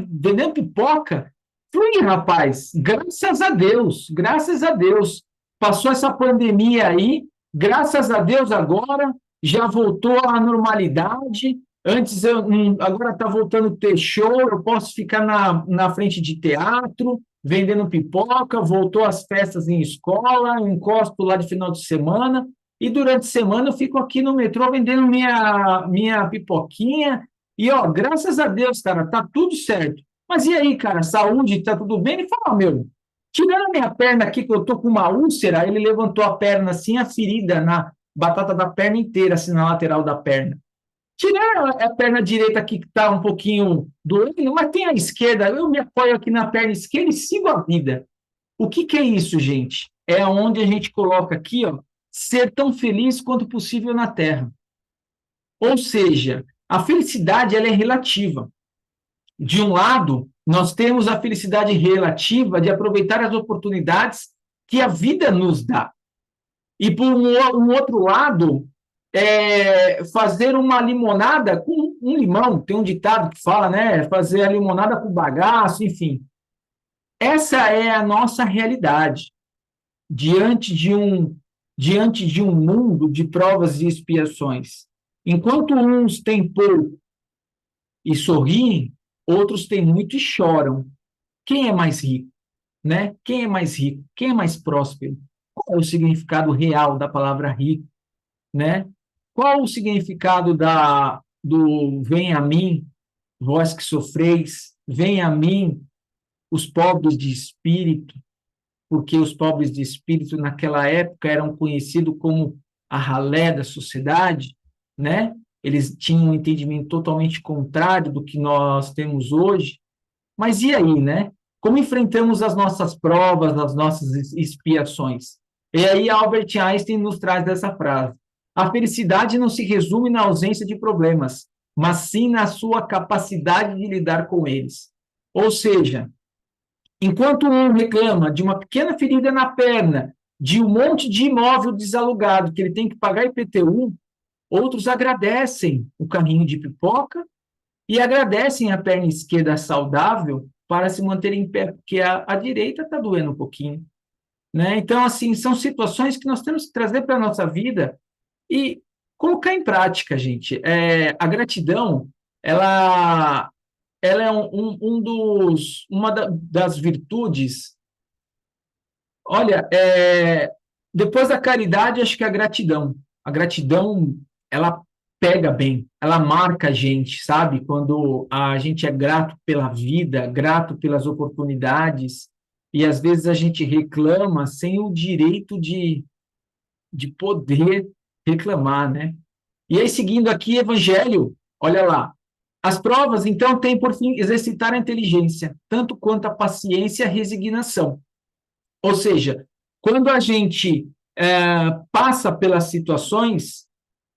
vendendo pipoca? Falei: rapaz, graças a Deus, passou essa pandemia aí, graças a Deus agora já voltou à normalidade. Antes, agora está voltando a ter show, eu posso ficar na frente de teatro, vendendo pipoca, voltou às festas em escola, encosto lá de final de semana, e durante a semana eu fico aqui no metrô vendendo minha pipoquinha, e, ó, graças a Deus, cara, tá tudo certo. Mas e aí, cara, saúde, tá tudo bem? Ele falou, meu, tirando a minha perna aqui, que eu tô com uma úlcera, ele levantou a perna assim, a ferida na batata da perna inteira, assim, na lateral da perna. Tirando a perna direita aqui, que está um pouquinho doendo, mas tem a esquerda, eu me apoio aqui na perna esquerda e sigo a vida. O que, que é isso, gente? É onde a gente coloca aqui, ó, ser tão feliz quanto possível na Terra. Ou seja, a felicidade ela é relativa. De um lado, nós temos a felicidade relativa de aproveitar as oportunidades que a vida nos dá. E, por um outro lado, fazer uma limonada com um limão. Tem um ditado que fala, né? Fazer a limonada com bagaço, enfim. Essa é a nossa realidade diante de um mundo de provas e expiações. Enquanto uns têm pouco e sorriem, outros têm muito e choram. Quem é mais rico, né? Quem é mais rico? Quem é mais próspero? Qual é o significado real da palavra rico, né? Qual o significado do vem a mim, vós que sofreis, vem a mim, os pobres de espírito, porque os pobres de espírito naquela época eram conhecidos como a ralé da sociedade, né? Eles tinham um entendimento totalmente contrário do que nós temos hoje. Mas e aí, né? Como enfrentamos as nossas provas, as nossas expiações? E aí Albert Einstein nos traz essa frase: a felicidade não se resume na ausência de problemas, mas sim na sua capacidade de lidar com eles. Ou seja, enquanto um reclama de uma pequena ferida na perna, de um monte de imóvel desalugado que ele tem que pagar IPTU, outros agradecem o carrinho de pipoca e agradecem a perna esquerda saudável para se manter em pé, porque a direita está doendo um pouquinho, né? Então, assim, são situações que nós temos que trazer para a nossa vida e colocar em prática, gente. A gratidão, ela é uma das virtudes. Olha, depois da caridade, acho que a gratidão, ela pega bem, ela marca a gente, sabe? Quando a gente é grato pela vida, grato pelas oportunidades, e às vezes a gente reclama sem o direito de poder reclamar, né? E aí, seguindo aqui, Evangelho, olha lá. As provas, então, têm por fim exercitar a inteligência, tanto quanto a paciência e a resignação. Ou seja, quando a gente passa pelas situações,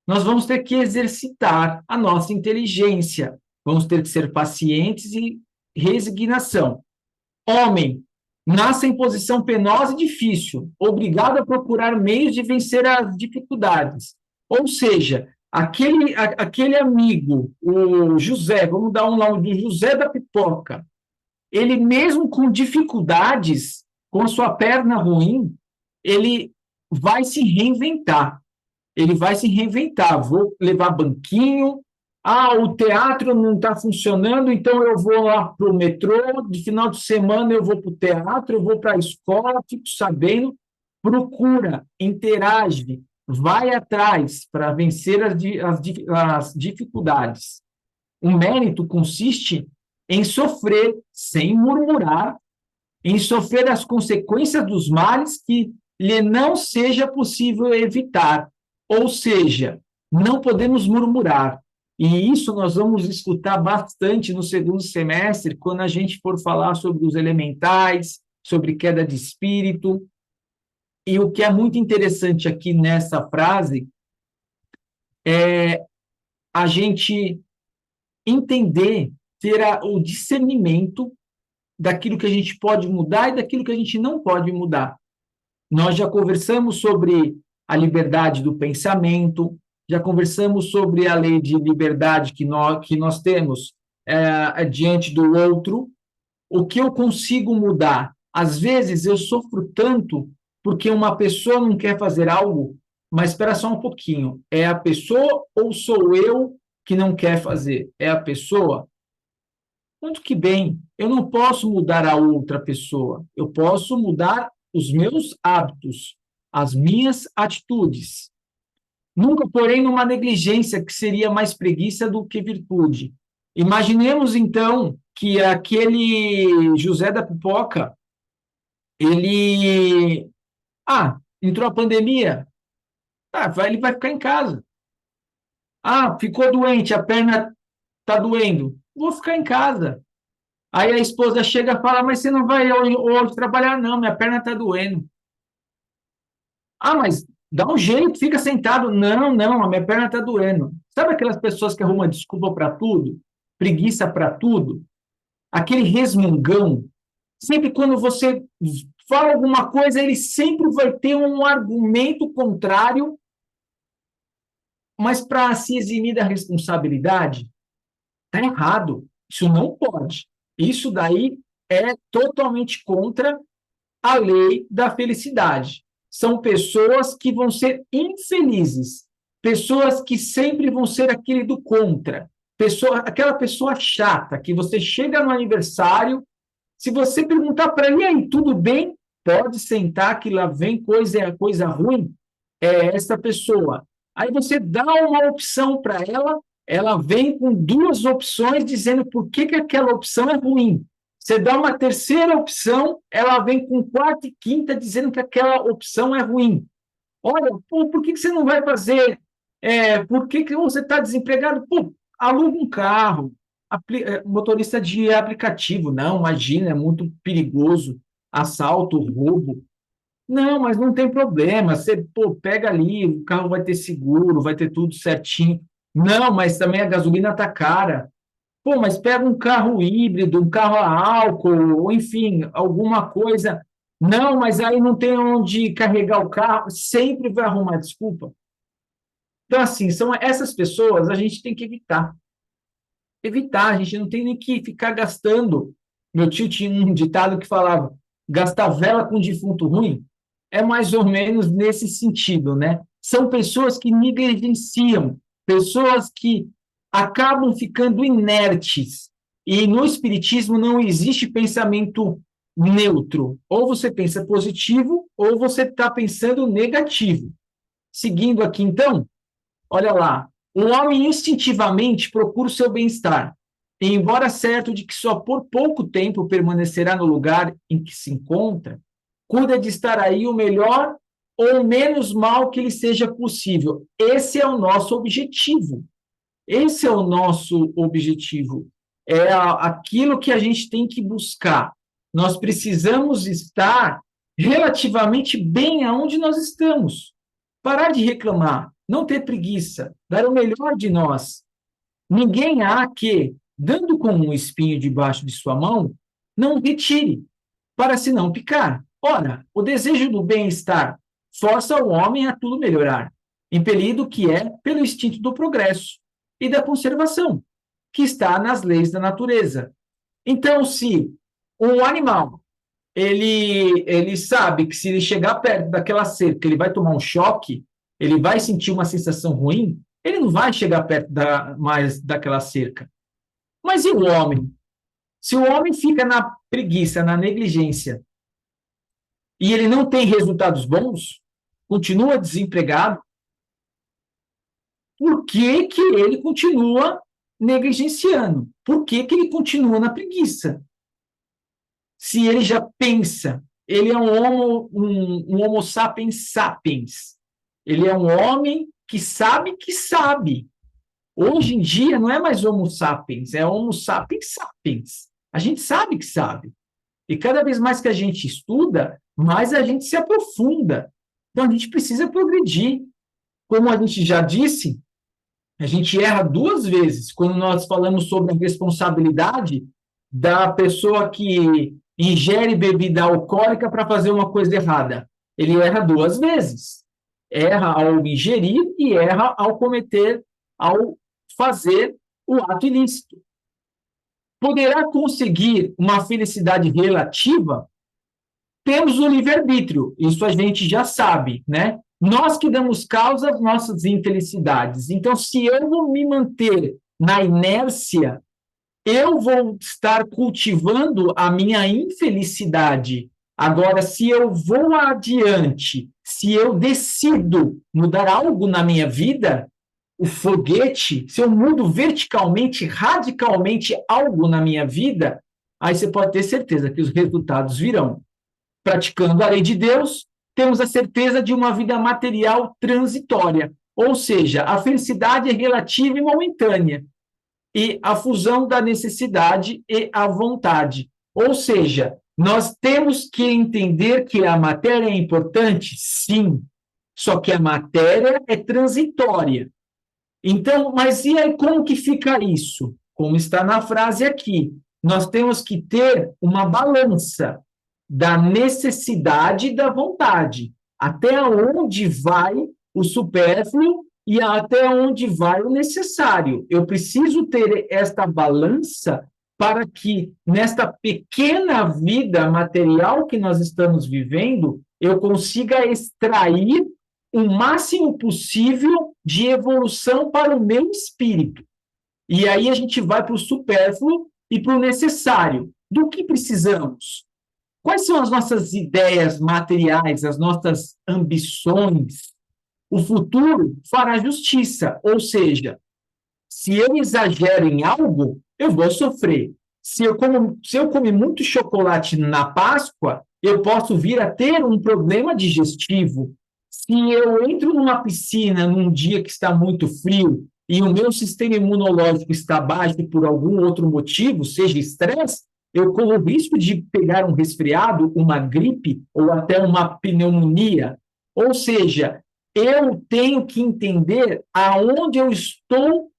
nós vamos ter que exercitar a nossa inteligência, vamos ter que ser pacientes e resignação. Homem, nasce em posição penosa e difícil, obrigado a procurar meios de vencer as dificuldades. Ou seja, aquele amigo, o José, vamos dar um nome do José da Pipoca, ele mesmo com dificuldades, com a sua perna ruim, ele vai se reinventar. Ele vai se reinventar. Vou levar banquinho. Ah, o teatro não está funcionando, então eu vou lá para o metrô. De final de semana eu vou para o teatro, eu vou para a escola, fico sabendo. Procura, interage, vai atrás para vencer as dificuldades. O mérito consiste em sofrer sem murmurar, em sofrer as consequências dos males que lhe não seja possível evitar. Ou seja, não podemos murmurar. E isso nós vamos escutar bastante no segundo semestre, quando a gente for falar sobre os elementais, sobre queda de espírito. E o que é muito interessante aqui nessa frase é a gente entender, ter o discernimento daquilo que a gente pode mudar e daquilo que a gente não pode mudar. Nós já conversamos sobre a liberdade do pensamento, já conversamos sobre a lei de liberdade que nós temos diante do outro. O que eu consigo mudar? Às vezes eu sofro tanto porque uma pessoa não quer fazer algo, mas espera só um pouquinho. É a pessoa ou sou eu que não quer fazer? É a pessoa? Muito que bem, eu não posso mudar a outra pessoa, eu posso mudar os meus hábitos, as minhas atitudes. Nunca, porém, numa negligência que seria mais preguiça do que virtude. Imaginemos, então, que aquele José da Pipoca, ele... entrou a pandemia, ele vai ficar em casa. Ficou doente, a perna está doendo, vou ficar em casa. Aí a esposa chega e fala, mas você não vai hoje trabalhar? Não, minha perna está doendo. Mas dá um jeito, fica sentado. Não, não, a minha perna está doendo. Sabe aquelas pessoas que arrumam desculpa para tudo? Preguiça para tudo? Aquele resmungão. Sempre quando você fala alguma coisa, ele sempre vai ter um argumento contrário, mas para se eximir da responsabilidade, está errado. Isso não pode. Isso daí é totalmente contra a lei da felicidade. São pessoas que vão ser infelizes, pessoas que sempre vão ser aquele do contra, aquela pessoa chata, que você chega no aniversário, se você perguntar para ele, aí, tudo bem? Pode sentar que lá vem coisa ruim, é essa pessoa. Aí você dá uma opção para ela, ela vem com duas opções dizendo por que aquela opção é ruim. Você dá uma terceira opção, ela vem com quarta e quinta dizendo que aquela opção é ruim. Olha, por que você não vai fazer? Por que você está desempregado? Aluga um carro, motorista de aplicativo. Não, imagina, é muito perigoso. Assalto, roubo. Não, mas não tem problema. Você, pega ali, o carro vai ter seguro, vai ter tudo certinho. Não, mas também a gasolina está cara. Mas pega um carro híbrido, um carro a álcool, ou enfim, alguma coisa. Não, mas aí não tem onde carregar o carro. Sempre vai arrumar desculpa. Então, assim, são essas pessoas a gente tem que evitar. Evitar, a gente não tem nem que ficar gastando. Meu tio tinha um ditado que falava: gastar vela com defunto ruim é mais ou menos nesse sentido, né? São pessoas que negligenciam, pessoas que acabam ficando inertes. E no espiritismo não existe pensamento neutro. Ou você pensa positivo, ou você está pensando negativo. Seguindo aqui, então, olha lá. O homem instintivamente procura o seu bem-estar. E, embora certo de que só por pouco tempo permanecerá no lugar em que se encontra, cuida de estar aí o melhor ou menos mal que lhe seja possível. Esse é o nosso objetivo. Esse é o nosso objetivo. É aquilo que a gente tem que buscar. Nós precisamos estar relativamente bem aonde nós estamos. Parar de reclamar, não ter preguiça, dar o melhor de nós. Ninguém há que, dando com um espinho debaixo de sua mão, não retire, para se não picar. Ora, o desejo do bem-estar força o homem a tudo melhorar, impelido que é pelo instinto do progresso e da conservação, que está nas leis da natureza. Então, se um animal ele sabe que se ele chegar perto daquela cerca, ele vai tomar um choque, ele vai sentir uma sensação ruim, ele não vai chegar perto mais daquela cerca. Mas e o homem? Se o homem fica na preguiça, na negligência, e ele não tem resultados bons, continua desempregado, por que que ele continua negligenciando? Por que que ele continua na preguiça? Se ele já pensa, ele é um homo sapiens sapiens. Ele é um homem que sabe que sabe. Hoje em dia não é mais homo sapiens, é homo sapiens sapiens. A gente sabe que sabe. E cada vez mais que a gente estuda, mais a gente se aprofunda. Então a gente precisa progredir. Como a gente já disse, a gente erra duas vezes quando nós falamos sobre a responsabilidade da pessoa que ingere bebida alcoólica para fazer uma coisa errada. Ele erra duas vezes. Erra ao ingerir e erra ao fazer o ato ilícito. Poderá conseguir uma felicidade relativa? Temos o livre-arbítrio, isso a gente já sabe, né? Nós que damos causa às nossas infelicidades. Então, se eu vou me manter na inércia, eu vou estar cultivando a minha infelicidade. Agora, se eu vou adiante, Se eu decido mudar algo na minha vida, o foguete, se eu mudo verticalmente, radicalmente algo na minha vida, aí você pode ter certeza que os resultados virão. Praticando a lei de Deus, temos a certeza de uma vida material transitória, ou seja, a felicidade é relativa e momentânea, e a fusão da necessidade e a vontade. Ou seja, nós temos que entender que a matéria é importante, sim, só que a matéria é transitória. Então, mas e aí como que fica isso? Como está na frase aqui, nós temos que ter uma balança da necessidade e da vontade. Até onde vai o supérfluo e até onde vai o necessário. Eu preciso ter esta balança para que, nesta pequena vida material que nós estamos vivendo, eu consiga extrair o máximo possível de evolução para o meu espírito. E aí a gente vai para o supérfluo e para o necessário. Do que precisamos? Quais são as nossas ideias materiais, as nossas ambições? O futuro fará justiça, ou seja, se eu exagero em algo, eu vou sofrer. Se eu comer muito chocolate na Páscoa, eu posso vir a ter um problema digestivo. Se eu entro numa piscina num dia que está muito frio e o meu sistema imunológico está baixo por algum outro motivo, seja estresse, eu corro o risco de pegar um resfriado, uma gripe ou até uma pneumonia. Ou seja, eu tenho que entender aonde eu estou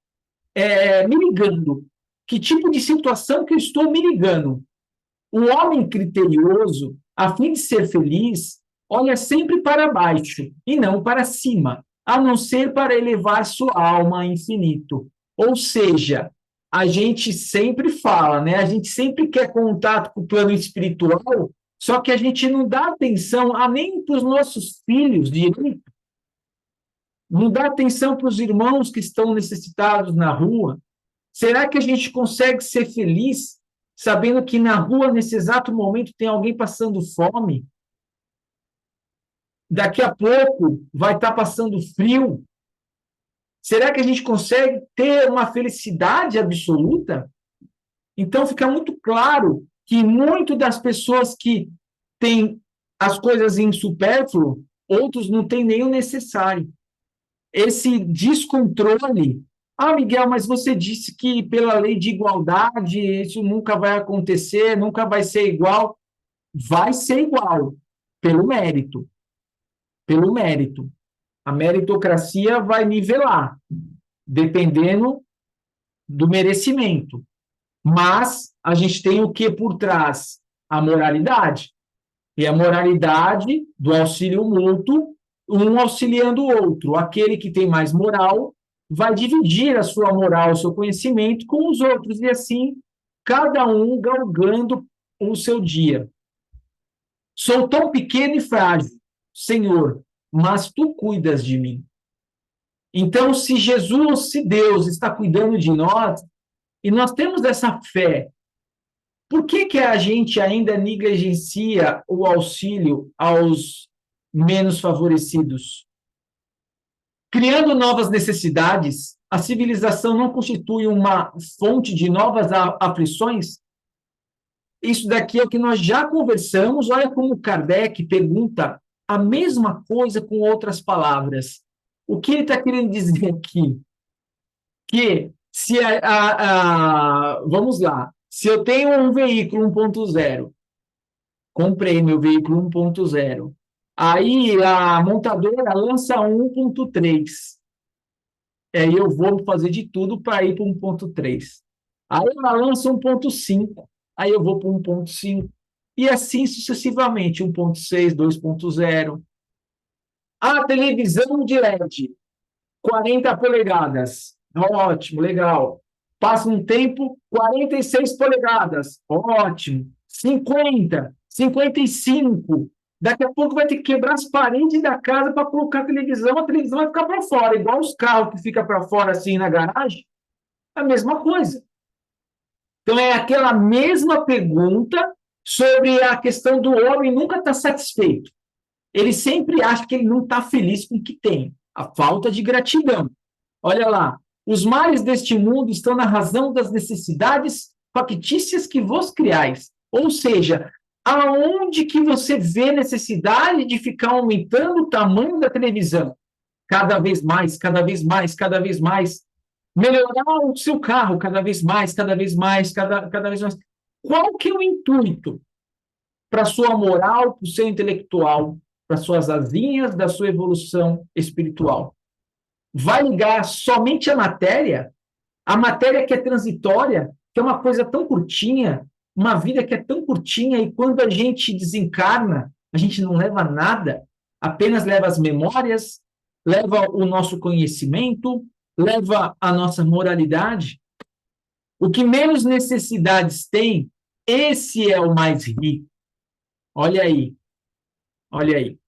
me ligando, que tipo de situação que eu estou me ligando. O homem criterioso, a fim de ser feliz, olha sempre para baixo e não para cima, a não ser para elevar sua alma ao infinito. Ou seja, a gente sempre fala, né? A gente sempre quer contato com o plano espiritual, só que a gente não dá atenção nem para os nossos filhos direito, não dá atenção para os irmãos que estão necessitados na rua. Será que a gente consegue ser feliz sabendo que na rua, nesse exato momento, tem alguém passando fome? Daqui a pouco vai estar passando frio? Será que a gente consegue ter uma felicidade absoluta? Então, fica muito claro que muito das pessoas que têm as coisas em supérfluo, outros não têm nem o necessário. Esse descontrole. Miguel, mas você disse que pela lei de igualdade isso nunca vai acontecer, nunca vai ser igual. Vai ser igual, pelo mérito. Pelo mérito. A meritocracia vai nivelar, dependendo do merecimento. Mas a gente tem o que por trás? A moralidade. E a moralidade do auxílio mútuo, um auxiliando o outro. Aquele que tem mais moral vai dividir a sua moral, o seu conhecimento com os outros, e assim, cada um galgando o seu dia. Sou tão pequeno e frágil, Senhor, mas tu cuidas de mim. Então, se Jesus, se Deus está cuidando de nós, e nós temos essa fé, por que a gente ainda negligencia o auxílio aos menos favorecidos? Criando novas necessidades, a civilização não constitui uma fonte de novas aflições? Isso daqui é o que nós já conversamos. Olha como Kardec pergunta a mesma coisa com outras palavras. O que ele está querendo dizer aqui? Que se vamos lá, se eu tenho um veículo 1.0, comprei meu veículo 1.0, aí a montadora lança 1.3, aí eu vou fazer de tudo para ir para 1.3. Aí ela lança 1.5, aí eu vou para 1.5, e assim sucessivamente, 1.6, 2.0. A televisão de LED, 40 polegadas. Ótimo, legal. Passa um tempo, 46 polegadas. Ótimo. 50, 55. Daqui a pouco vai ter que quebrar as paredes da casa para colocar a televisão vai ficar para fora, igual os carros que ficam para fora assim na garagem. A mesma coisa. Então, é aquela mesma pergunta sobre a questão do homem nunca estar satisfeito. ele sempre acha que ele não está feliz com o que tem. A falta de gratidão. Olha lá, os males deste mundo estão na razão das necessidades factícias que vos criais. Ou seja, aonde que você vê necessidade de ficar aumentando o tamanho da televisão? Cada vez mais, cada vez mais, cada vez mais. Melhorar o seu carro cada vez mais, cada vez mais, cada vez mais. Qual que é o intuito para a sua moral, para o seu intelectual, para suas asinhas da sua evolução espiritual? Vai ligar somente a matéria que é transitória, que é uma coisa tão curtinha, uma vida que é tão curtinha, e quando a gente desencarna, a gente não leva nada, apenas leva as memórias, leva o nosso conhecimento, leva a nossa moralidade. O que menos necessidades tem, esse é o mais rico. Olha aí, olha aí.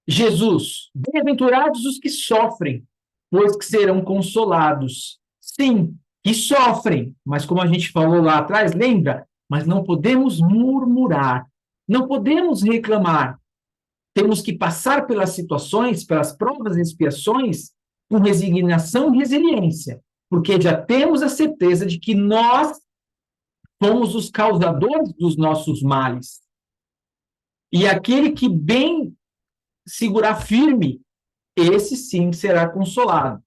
Jesus, bem-aventurados os que sofrem, pois que serão consolados. Sim, que sofrem, mas como a gente falou lá atrás, lembra? Mas não podemos murmurar, não podemos reclamar. Temos que passar pelas situações, pelas provas e expiações, com resignação e resiliência, porque já temos a certeza de que nós fomos os causadores dos nossos males. E aquele que bem segurar firme, esse sim será consolado.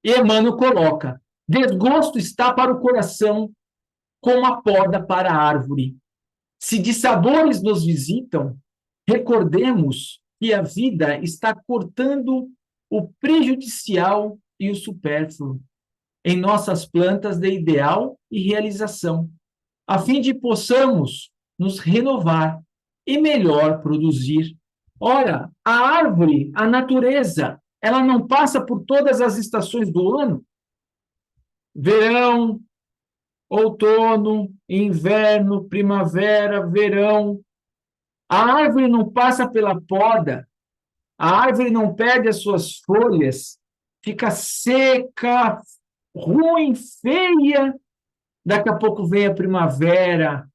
E Emmanuel coloca: desgosto está para o coração, como a poda para a árvore. Se dissabores nos visitam, recordemos que a vida está cortando o prejudicial e o supérfluo em nossas plantas de ideal e realização, a fim de possamos nos renovar e melhor produzir. Ora, a árvore, a natureza, ela não passa por todas as estações do ano? Verão, outono, inverno, primavera, verão. A árvore não passa pela poda, a árvore não perde as suas folhas, fica seca, ruim, feia. Daqui a pouco vem a primavera,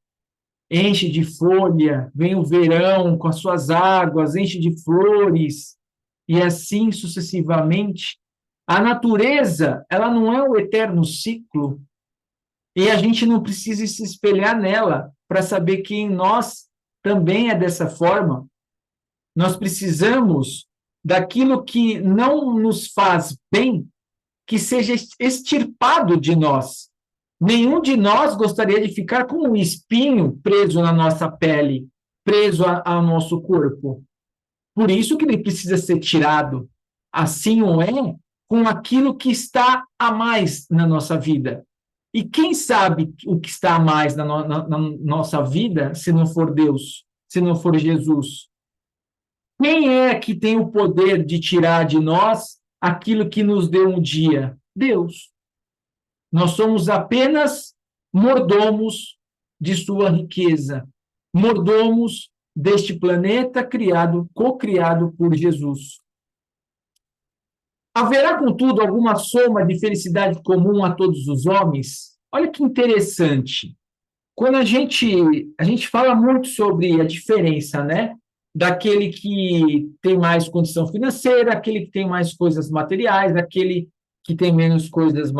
enche de folha, vem o verão com as suas águas, enche de flores, e assim sucessivamente. A natureza, ela não é o eterno ciclo, e a gente não precisa se espelhar nela para saber que em nós também é dessa forma. Nós precisamos daquilo que não nos faz bem, que seja extirpado de nós. Nenhum de nós gostaria de ficar com um espinho preso na nossa pele, preso ao nosso corpo. Por isso que ele precisa ser tirado. Assim o é com aquilo que está a mais na nossa vida. E quem sabe o que está a mais na nossa vida, se não for Deus, se não for Jesus? Quem é que tem o poder de tirar de nós aquilo que nos deu um dia? Deus. Nós somos apenas mordomos de sua riqueza, mordomos deste planeta criado, co-criado por Jesus. Haverá, contudo, alguma soma de felicidade comum a todos os homens? Olha que interessante. Quando a gente fala muito sobre a diferença, né? Daquele que tem mais condição financeira, aquele que tem mais coisas materiais, aquele que tem menos coisas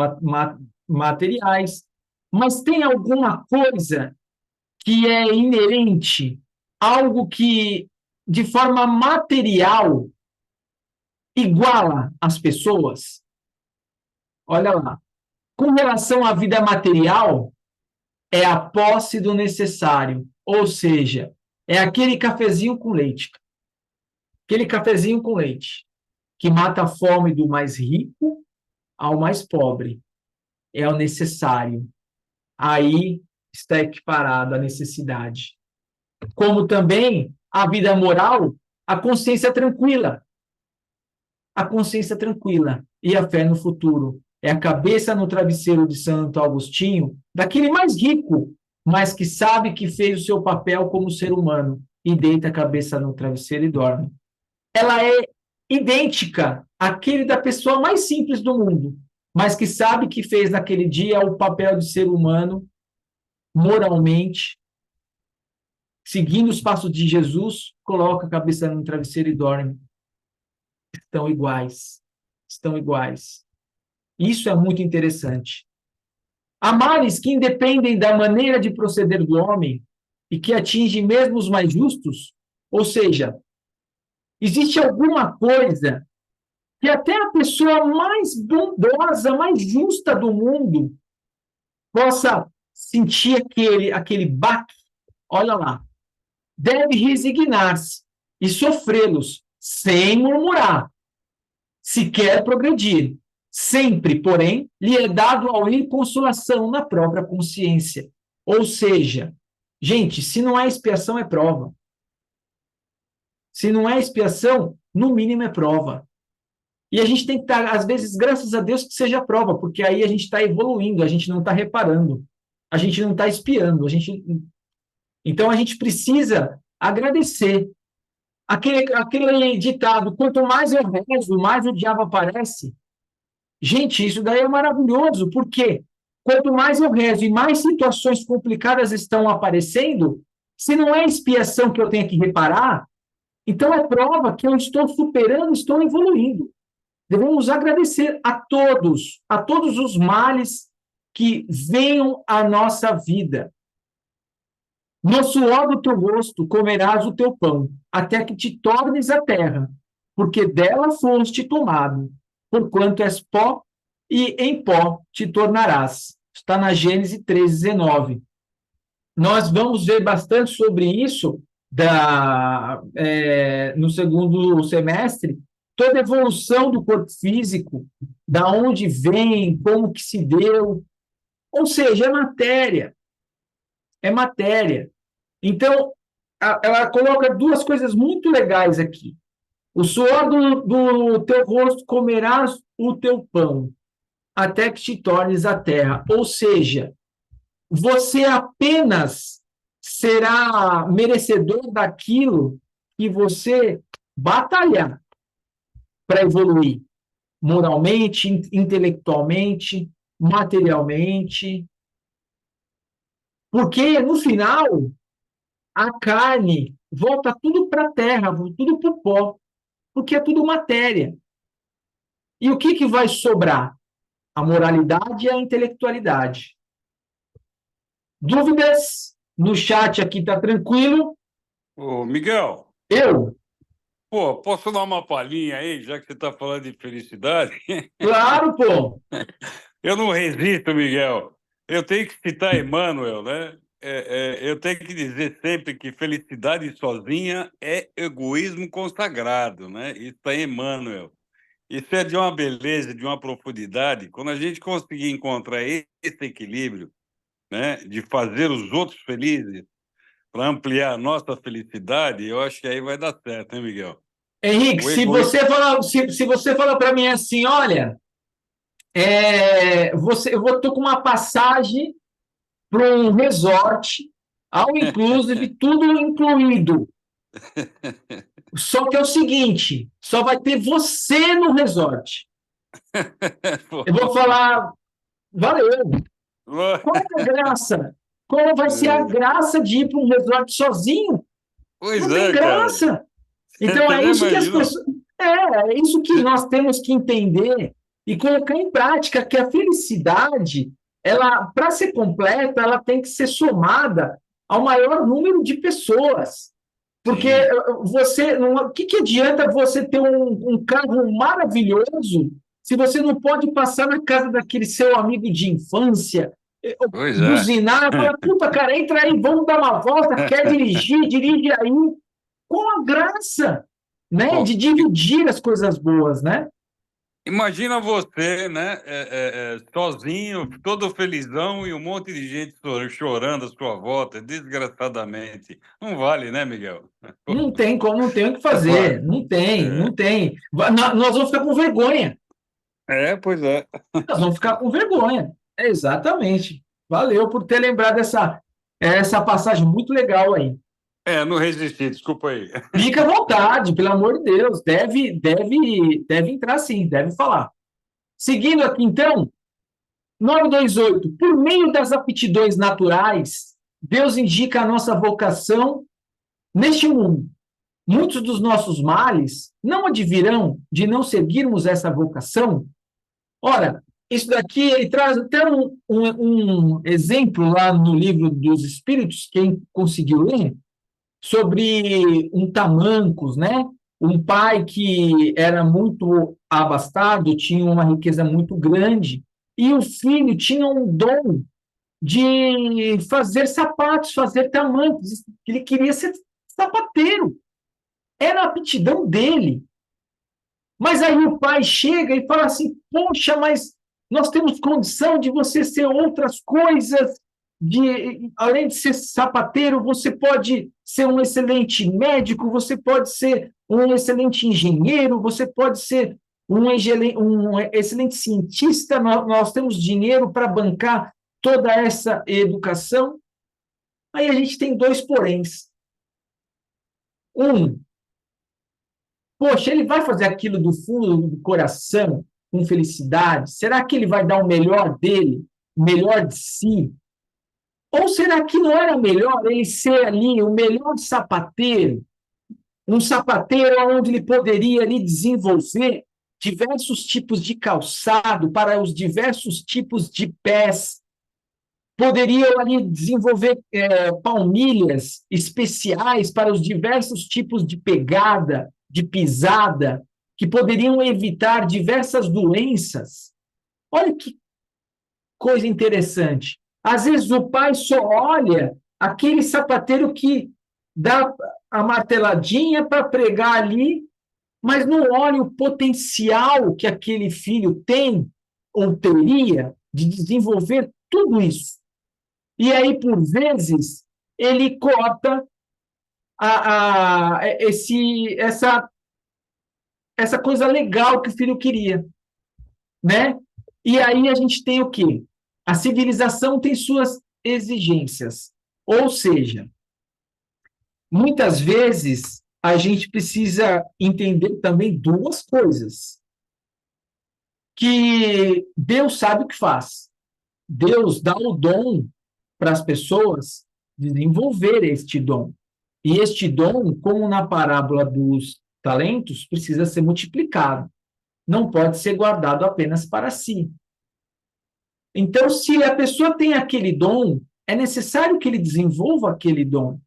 materiais. Mas tem alguma coisa que é inerente, algo que, de forma material, iguala as pessoas? Olha lá. Com relação à vida material, é a posse do necessário, ou seja, é aquele cafezinho com leite. Aquele cafezinho com leite que mata a fome do mais rico ao mais pobre. É o necessário. Aí está equiparado a necessidade. Como também a vida moral, a consciência tranquila. A consciência tranquila e a fé no futuro. É a cabeça no travesseiro de Santo Agostinho, daquele mais rico, mas que sabe que fez o seu papel como ser humano e deita a cabeça no travesseiro e dorme. Ela é idêntica àquele da pessoa mais simples do mundo, mas que sabe que fez naquele dia o papel de ser humano moralmente seguindo os passos de Jesus, coloca a cabeça no travesseiro e dorme. Estão iguais. Estão iguais. Isso é muito interessante. Há males que independem da maneira de proceder do homem e que atingem mesmo os mais justos, ou seja, existe alguma coisa que até a pessoa mais bondosa, mais justa do mundo possa sentir aquele baque. Olha lá. Deve resignar-se e sofrê-los sem murmurar, se quer progredir. Sempre, porém, lhe é dado ao ir consolação na própria consciência. Ou seja, gente, se não é expiação, é prova. Se não é expiação, no mínimo é prova. E a gente tem que estar, às vezes, graças a Deus que seja prova, porque aí a gente está evoluindo, a gente não está reparando, a gente não está expiando, então a gente precisa agradecer. Aquele ditado, quanto mais eu rezo, mais o diabo aparece. Gente, isso daí é maravilhoso, porque quanto mais eu rezo e mais situações complicadas estão aparecendo, se não é expiação que eu tenho que reparar, então é prova que eu estou superando, estou evoluindo. Devemos agradecer a todos os males que venham à nossa vida. No suor do teu rosto comerás o teu pão, até que te tornes a terra, porque dela foste tomado, porquanto és pó, e em pó te tornarás. Está na Gênesis 3:19. Nós vamos ver bastante sobre isso no segundo semestre, toda a evolução do corpo físico, da onde vem, como que se deu, ou seja, é matéria. É matéria. Então, ela coloca duas coisas muito legais aqui. O suor do teu rosto comerás o teu pão, até que te tornes a terra. Ou seja, você apenas será merecedor daquilo que você batalhar para evoluir moralmente, intelectualmente, materialmente. Porque, no final, a carne volta tudo para a terra, tudo para o pó, porque é tudo matéria. E o que vai sobrar? A moralidade e a intelectualidade. Dúvidas? No chat aqui está tranquilo. Ô, Miguel, Eu? pô, posso dar uma palhinha aí, já que você está falando de felicidade? Claro, pô. Eu não resisto, Miguel. Eu tenho que citar Emmanuel, né? Eu tenho que dizer sempre que felicidade sozinha é egoísmo consagrado, né? Isso é Emmanuel. Isso é de uma beleza, de uma profundidade. Quando a gente conseguir encontrar esse equilíbrio, né, de fazer os outros felizes para ampliar a nossa felicidade, eu acho que aí vai dar certo, hein, Miguel? Henrique, O se egoísmo. você falar para mim assim, olha, eu tô com uma passagem para um resort, all inclusive, tudo incluído. Só que é o seguinte, só vai ter você no resort. Eu vou falar, valeu. Qual é a graça? Qual vai ser a graça de ir para um resort sozinho? Pois Não tem é, cara. graça. Então, Você é já isso que as imaginou? pessoas. É isso que nós temos que entender e colocar em prática, que a felicidade, ela, para ser completa, ela tem que ser somada ao maior número de pessoas. Porque Sim. o que adianta você ter um carro maravilhoso se você não pode passar na casa daquele seu amigo de infância, Pois é. buzinar, falar, puta, cara, entra aí, vamos dar uma volta, quer dirigir, dirige aí, com a graça, né, de Pô, dividir as coisas boas, né? imagina você, né, sozinho, todo felizão e um monte de gente chorando à sua volta, desgraçadamente. Não vale, né, Miguel? Não tem como, não tem o que É fazer, claro. não tem, É, não tem. Nós vamos ficar com vergonha, pois é. nós vamos ficar com vergonha. Exatamente. Valeu por ter lembrado essa passagem muito legal aí. Não resisti, desculpa aí. Fica à vontade, pelo amor de Deus. Deve entrar sim, deve falar. Seguindo aqui, então, 928. Por meio das aptidões naturais, Deus indica a nossa vocação neste mundo, muitos dos nossos males não advirão de não seguirmos essa vocação. Ora, isso daqui ele traz até um exemplo lá no livro dos Espíritos, quem conseguiu ler, sobre um tamancos, né? Um pai que era muito abastado, tinha uma riqueza muito grande, e o filho tinha um dom de fazer sapatos, fazer tamancos. Ele queria ser sapateiro. Era a aptidão dele. Mas aí o pai chega e fala assim: poxa, mas nós temos condição de você ser outras coisas, além de ser sapateiro, você pode ser um excelente médico, você pode ser um excelente engenheiro, você pode ser um excelente cientista, nós temos dinheiro para bancar toda essa educação. Aí a gente tem dois poréns. Poxa, ele vai fazer aquilo do fundo do coração, com felicidade? Será que ele vai dar o melhor dele, o melhor de si? Ou será que não era melhor ele ser ali o melhor sapateiro? Um sapateiro onde ele poderia ali desenvolver diversos tipos de calçado para os diversos tipos de pés. Poderia ali desenvolver palmilhas especiais para os diversos tipos de pegada, de pisada, que poderiam evitar diversas doenças. Olha que coisa interessante. Às vezes o pai só olha aquele sapateiro que dá a marteladinha para pregar ali, mas não olha o potencial que aquele filho tem ou teria de desenvolver tudo isso. E aí, por vezes, ele corta essa coisa legal que o filho queria, né? E aí a gente tem o quê? A civilização tem suas exigências. Ou seja, muitas vezes a gente precisa entender também duas coisas. Que Deus sabe o que faz. Deus dá o dom para as pessoas desenvolver este dom. E este dom, como na parábola dos talentos, precisa ser multiplicado. Não pode ser guardado apenas para si. Então, se a pessoa tem aquele dom, é necessário que ele desenvolva aquele dom.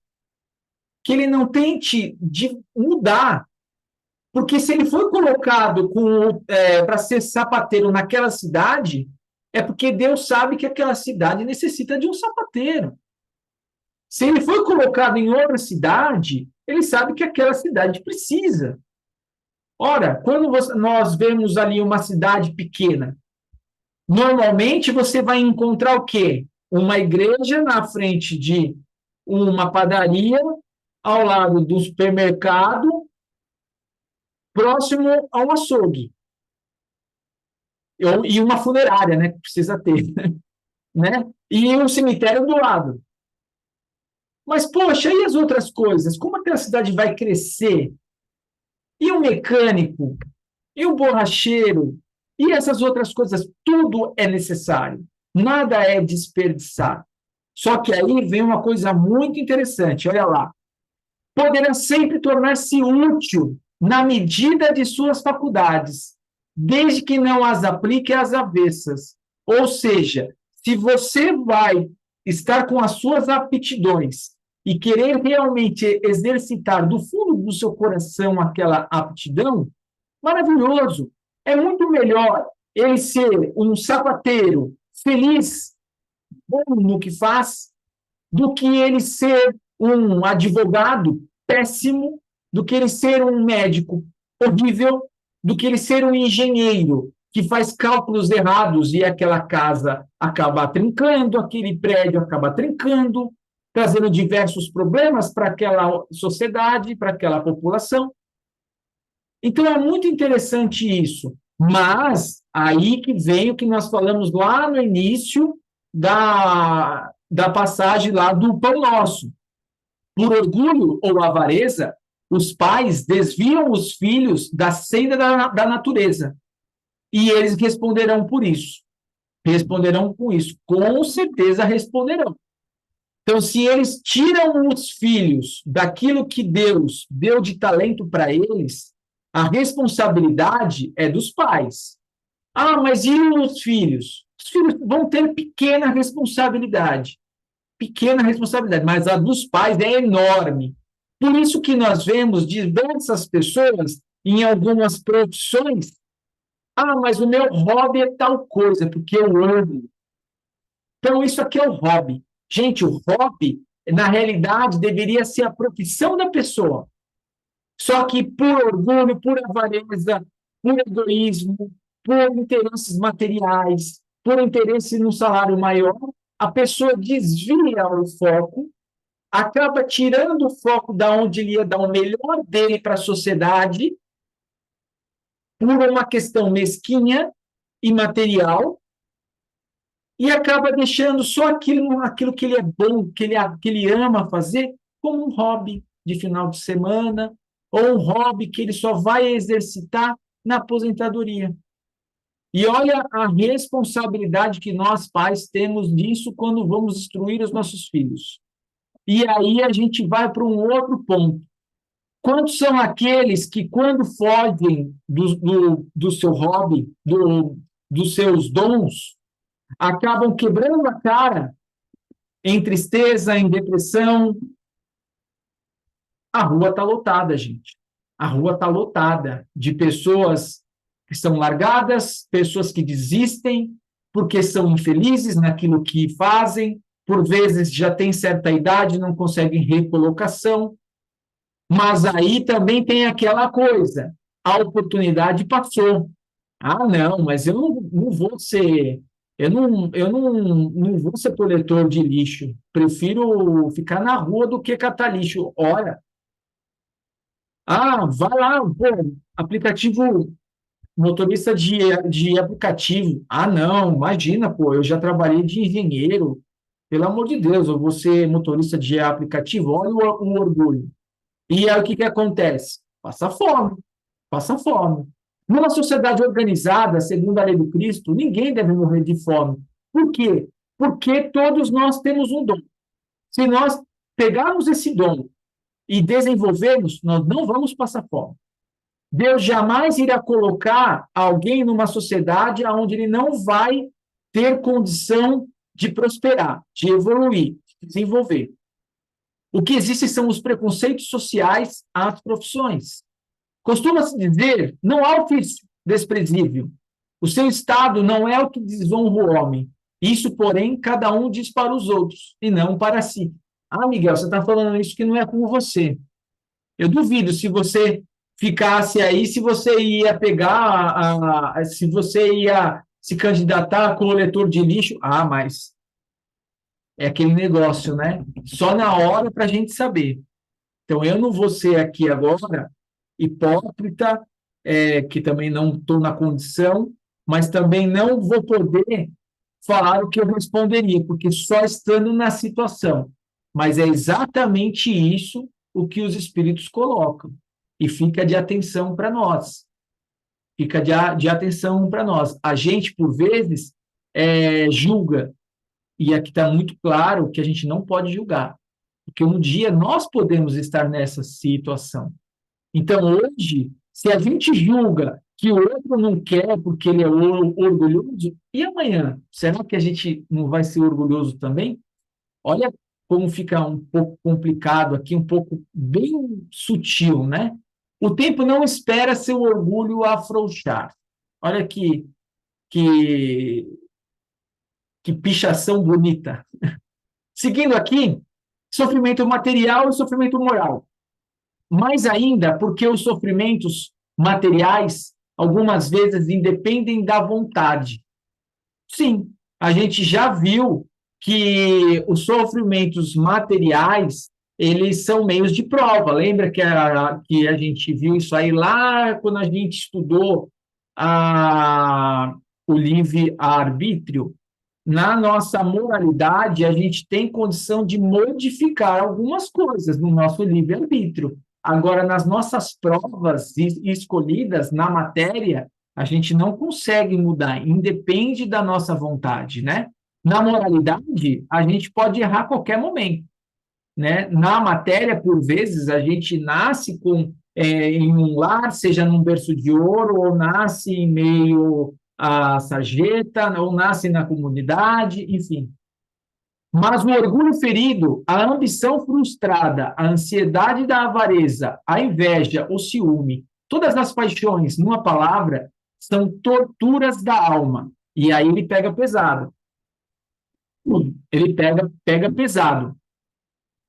Que ele não tente mudar. Porque se ele foi colocado para ser sapateiro naquela cidade, é porque Deus sabe que aquela cidade necessita de um sapateiro. Se ele foi colocado em outra cidade, ele sabe que aquela cidade precisa. Ora, quando nós vemos ali uma cidade pequena, normalmente você vai encontrar o quê? Uma igreja na frente de uma padaria, ao lado do supermercado, próximo ao açougue. E uma funerária, né, que precisa ter. Né? E um cemitério do lado. Mas, poxa, e as outras coisas? Como aquela cidade vai crescer? E o mecânico? E o borracheiro? E essas outras coisas? Tudo é necessário. Nada é desperdiçado. Só que aí vem uma coisa muito interessante. Olha lá. Poderá sempre tornar-se útil na medida de suas faculdades, desde que não as aplique às avessas. Ou seja, se você vai estar com as suas aptidões e querer realmente exercitar do fundo do seu coração aquela aptidão, maravilhoso. É muito melhor ele ser um sapateiro feliz, bom no que faz, do que ele ser um advogado péssimo, do que ele ser um médico horrível, do que ele ser um engenheiro que faz cálculos errados e aquela casa acaba trincando, aquele prédio acaba trincando, trazendo diversos problemas para aquela sociedade, para aquela população. Então, é muito interessante isso. Mas aí que vem o que nós falamos lá no início da passagem lá do Pão Nosso. Por orgulho ou avareza, os pais desviam os filhos da senda da natureza. E eles responderão por isso. Responderão com isso. Com certeza responderão. Então, se eles tiram os filhos daquilo que Deus deu de talento para eles, a responsabilidade é dos pais. Ah, mas e os filhos? Os filhos vão ter pequena responsabilidade, mas a dos pais é enorme. Por isso que nós vemos diversas pessoas em algumas profissões. Ah, mas o meu hobby é tal coisa, porque eu amo. Então, isso aqui é o hobby. Gente, o hobby, na realidade, deveria ser a profissão da pessoa. Só que por orgulho, por avareza, por egoísmo, por interesses materiais, por interesse no salário maior, a pessoa desvia o foco, acaba tirando o foco da onde ele ia dar o melhor dele para a sociedade, por uma questão mesquinha e material, e acaba deixando só aquilo que ele é bom, que ele ama fazer, como um hobby de final de semana, ou um hobby que ele só vai exercitar na aposentadoria. E olha a responsabilidade que nós, pais, temos nisso quando vamos instruir os nossos filhos. E aí a gente vai para um outro ponto. Quantos são aqueles que, quando fogem do seu hobby, dos seus dons, acabam quebrando a cara em tristeza, em depressão? A rua está lotada, gente. A rua está lotada de pessoas que são largadas, pessoas que desistem porque são infelizes naquilo que fazem, por vezes já têm certa idade, não conseguem recolocação. Mas aí também tem aquela coisa, a oportunidade passou. Ah, não, mas eu não vou ser, eu não vou ser coletor de lixo. Prefiro ficar na rua do que catar lixo. Ora, vai lá, pô, aplicativo, motorista de aplicativo. Ah, não, imagina, pô, eu já trabalhei de engenheiro. Pelo amor de Deus, eu vou ser motorista de aplicativo. Olha o orgulho. E aí o que acontece? Passa fome, passa fome. Numa sociedade organizada, segundo a lei do Cristo, ninguém deve morrer de fome. Por quê? Porque todos nós temos um dom. Se nós pegarmos esse dom e desenvolvermos, nós não vamos passar fome. Deus jamais irá colocar alguém numa sociedade onde ele não vai ter condição de prosperar, de evoluir, de desenvolver. O que existe são os preconceitos sociais às profissões. Costuma-se dizer, não há ofício desprezível. O seu estado não é o que desonra o homem. Isso, porém, cada um diz para os outros, e não para si. Ah, Miguel, você está falando isso que não é com você. Eu duvido se você ficasse aí, se você ia pegar, se você ia se candidatar a coletor de lixo. Ah, mas é aquele negócio, né? Só na hora para a gente saber. Então, eu não vou ser aqui agora hipócrita, que também não estou na condição, mas também não vou poder falar o que eu responderia, porque só estando na situação. Mas é exatamente isso o que os espíritos colocam. E fica de atenção para nós. Fica de atenção para nós. A gente, por vezes, julga. E aqui está muito claro que a gente não pode julgar. Porque um dia nós podemos estar nessa situação. Então, hoje, se a gente julga que o outro não quer porque ele é orgulhoso, e amanhã? Será que a gente não vai ser orgulhoso também? Olha como fica um pouco complicado aqui, um pouco bem sutil, né? O tempo não espera seu orgulho afrouxar. Olha que pichação bonita. Seguindo aqui, sofrimento material e sofrimento moral. Mais ainda, porque os sofrimentos materiais, algumas vezes, independem da vontade. Sim, a gente já viu que os sofrimentos materiais, eles são meios de prova. Lembra que a gente viu isso aí lá quando a gente estudou o livre-arbítrio? Na nossa moralidade, a gente tem condição de modificar algumas coisas no nosso livre-arbítrio. Agora, nas nossas provas escolhidas na matéria, a gente não consegue mudar, independe da nossa vontade, né? Na moralidade, a gente pode errar a qualquer momento, né? Na matéria, por vezes, a gente nasce em um lar, seja num berço de ouro, ou nasce em meio à sarjeta, ou nasce na comunidade, enfim. Mas o orgulho ferido, a ambição frustrada, a ansiedade da avareza, a inveja, o ciúme, todas as paixões, numa palavra, são torturas da alma. E aí ele pega pesado. Ele pega pesado,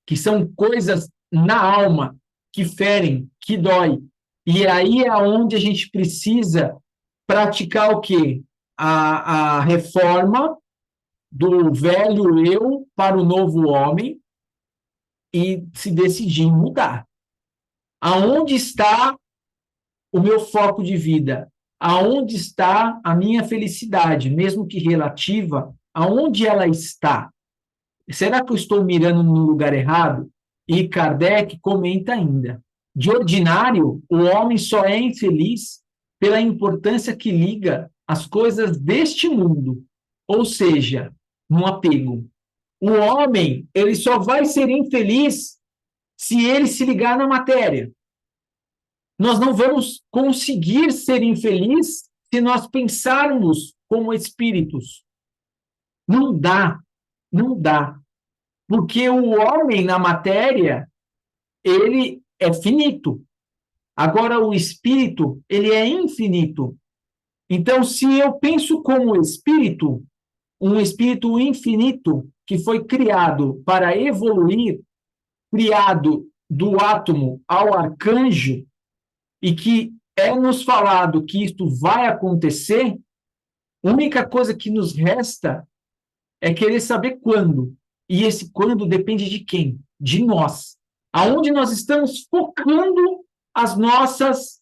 que são coisas na alma que ferem, que dói. E aí é onde a gente precisa praticar o quê? A reforma do velho eu para o novo homem e se decidir em mudar. Aonde está o meu foco de vida? Aonde está a minha felicidade, mesmo que relativa? Aonde ela está? Será que eu estou mirando no lugar errado? E Kardec comenta ainda: de ordinário, o homem só é infeliz pela importância que liga as coisas deste mundo, ou seja, no apego. O homem, ele só vai ser infeliz se ele se ligar na matéria. Nós não vamos conseguir ser infelizes se nós pensarmos como espíritos. Não dá, não dá. Porque o homem na matéria, ele é finito. Agora, o espírito, ele é infinito. Então, se eu penso como espírito, um espírito infinito que foi criado para evoluir, criado do átomo ao arcanjo, e que é nos falado que isto vai acontecer, a única coisa que nos resta é querer saber quando. E esse quando depende de quem? De nós. Aonde nós estamos focando as nossas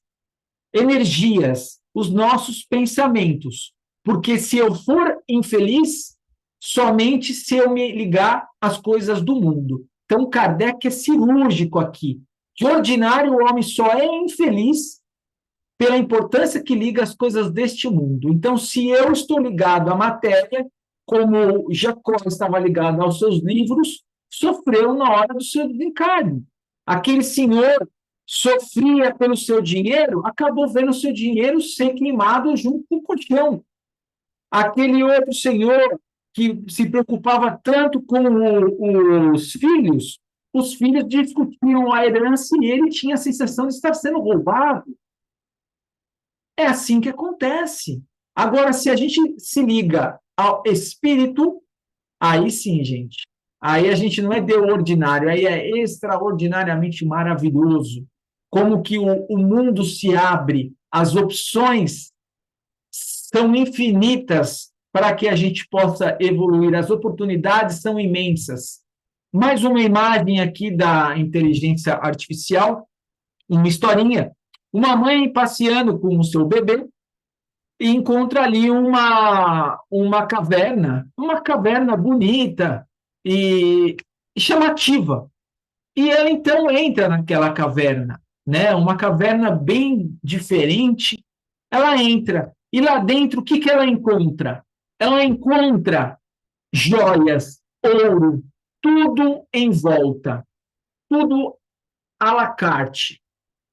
energias, os nossos pensamentos. Porque se eu for infeliz, somente se eu me ligar às coisas do mundo. Então, Kardec é cirúrgico aqui. De ordinário, o homem só é infeliz pela importância que liga as coisas deste mundo. Então, se eu estou ligado à matéria, como Jacó estava ligado aos seus livros, sofreu na hora do seu desencarne. Aquele senhor sofria pelo seu dinheiro, acabou vendo o seu dinheiro ser queimado junto com o colchão. Aquele outro senhor que se preocupava tanto com os filhos discutiam a herança e ele tinha a sensação de estar sendo roubado. É assim que acontece. Agora, se a gente se liga ao espírito, aí sim, gente. Aí a gente não é de ordinário, aí é extraordinariamente maravilhoso. Como que o mundo se abre, as opções são infinitas para que a gente possa evoluir, as oportunidades são imensas. Mais uma imagem aqui da inteligência artificial, uma historinha. Uma mãe passeando com o seu bebê e encontra ali uma caverna bonita e chamativa. E ela então entra naquela caverna, né? Uma caverna bem diferente. Ela entra e lá dentro o que que ela encontra? Ela encontra joias, ouro, tudo em volta, tudo à la carte,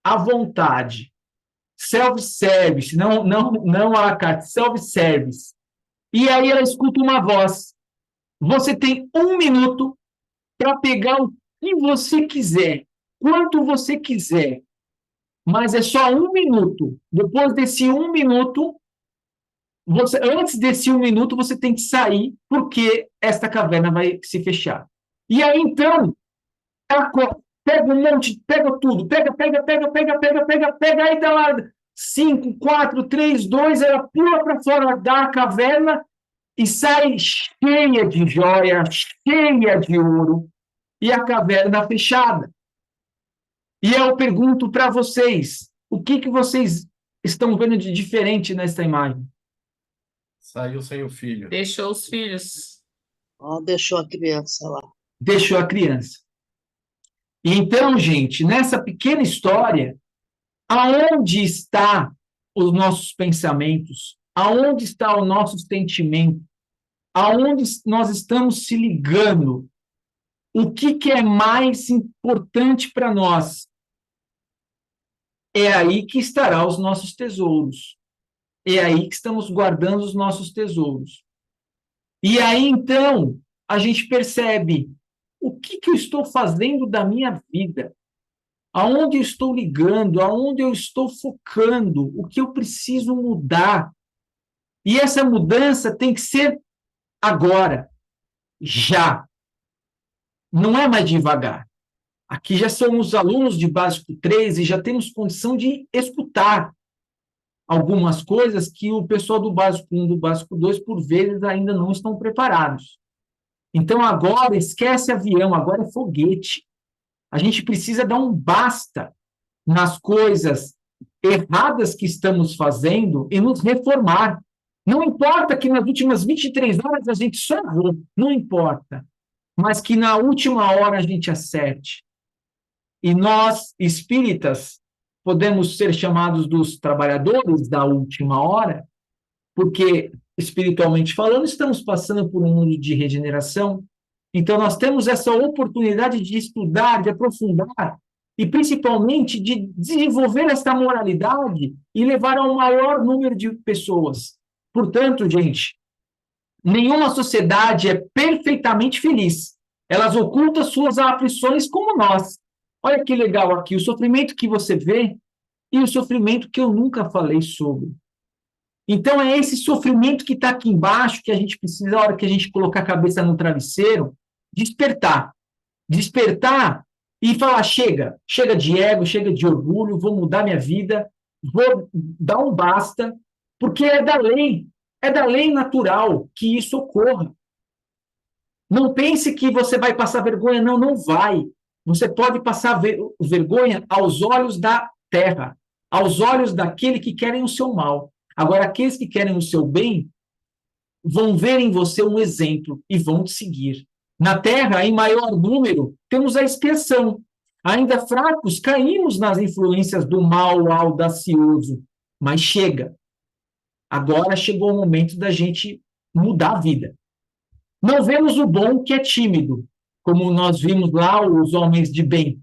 à vontade. Self-service, não à la carte, self-service. E aí ela escuta uma voz. Você tem 1 minuto para pegar o que você quiser, quanto você quiser, mas é só 1 minuto. Depois desse 1 minuto, antes desse 1 minuto, você tem que sair, porque esta caverna vai se fechar. E aí, então, ela pega um monte, pega tudo, pega, aí dá lá 5, 4, 3, 2, ela pula para fora da caverna e sai cheia de joia, cheia de ouro, e a caverna fechada. E eu pergunto para vocês, o que vocês estão vendo de diferente nessa imagem? Saiu sem o filho. Deixou os filhos. Deixou a criança lá. Deixou a criança. E então, gente, nessa pequena história, aonde está os nossos pensamentos? Aonde está o nosso sentimento? aonde nós estamos se ligando, o que é mais importante para nós, é aí que estará os nossos tesouros. É aí que estamos guardando os nossos tesouros. E aí, então, a gente percebe o que eu estou fazendo da minha vida, aonde eu estou ligando, aonde eu estou focando, o que eu preciso mudar. E essa mudança tem que ser agora, já. Não é mais devagar. Aqui já somos alunos de Básico 3 e já temos condição de escutar algumas coisas que o pessoal do Básico 1, do Básico 2, por vezes, ainda não estão preparados. Então, agora, esquece avião, agora é foguete. A gente precisa dar um basta nas coisas erradas que estamos fazendo e nos reformar. Não importa que nas últimas 23 horas a gente só errou, não importa. Mas que na última hora a gente acerte. E nós, espíritas, podemos ser chamados dos trabalhadores da última hora, porque, espiritualmente falando, estamos passando por um mundo de regeneração. Então, nós temos essa oportunidade de estudar, de aprofundar, e principalmente de desenvolver essa moralidade e levar a um maior número de pessoas. Portanto, gente, nenhuma sociedade é perfeitamente feliz. Elas ocultam suas aflições como nós. Olha que legal aqui, o sofrimento que você vê e o sofrimento que eu nunca falei sobre. Então, é esse sofrimento que está aqui embaixo que a gente precisa, na hora que a gente colocar a cabeça no travesseiro, despertar. Despertar e falar, chega de ego, chega de orgulho, vou mudar minha vida, vou dar um basta, porque é da lei natural que isso ocorra. Não pense que você vai passar vergonha, não, não vai. Você pode passar vergonha aos olhos da terra, aos olhos daquele que querem o seu mal. Agora, aqueles que querem o seu bem vão ver em você um exemplo e vão te seguir. Na terra, em maior número, temos a expiação. Ainda fracos, caímos nas influências do mal audacioso. Mas chega. Agora chegou o momento da gente mudar a vida. Não vemos o bom que é tímido, como nós vimos lá os homens de bem.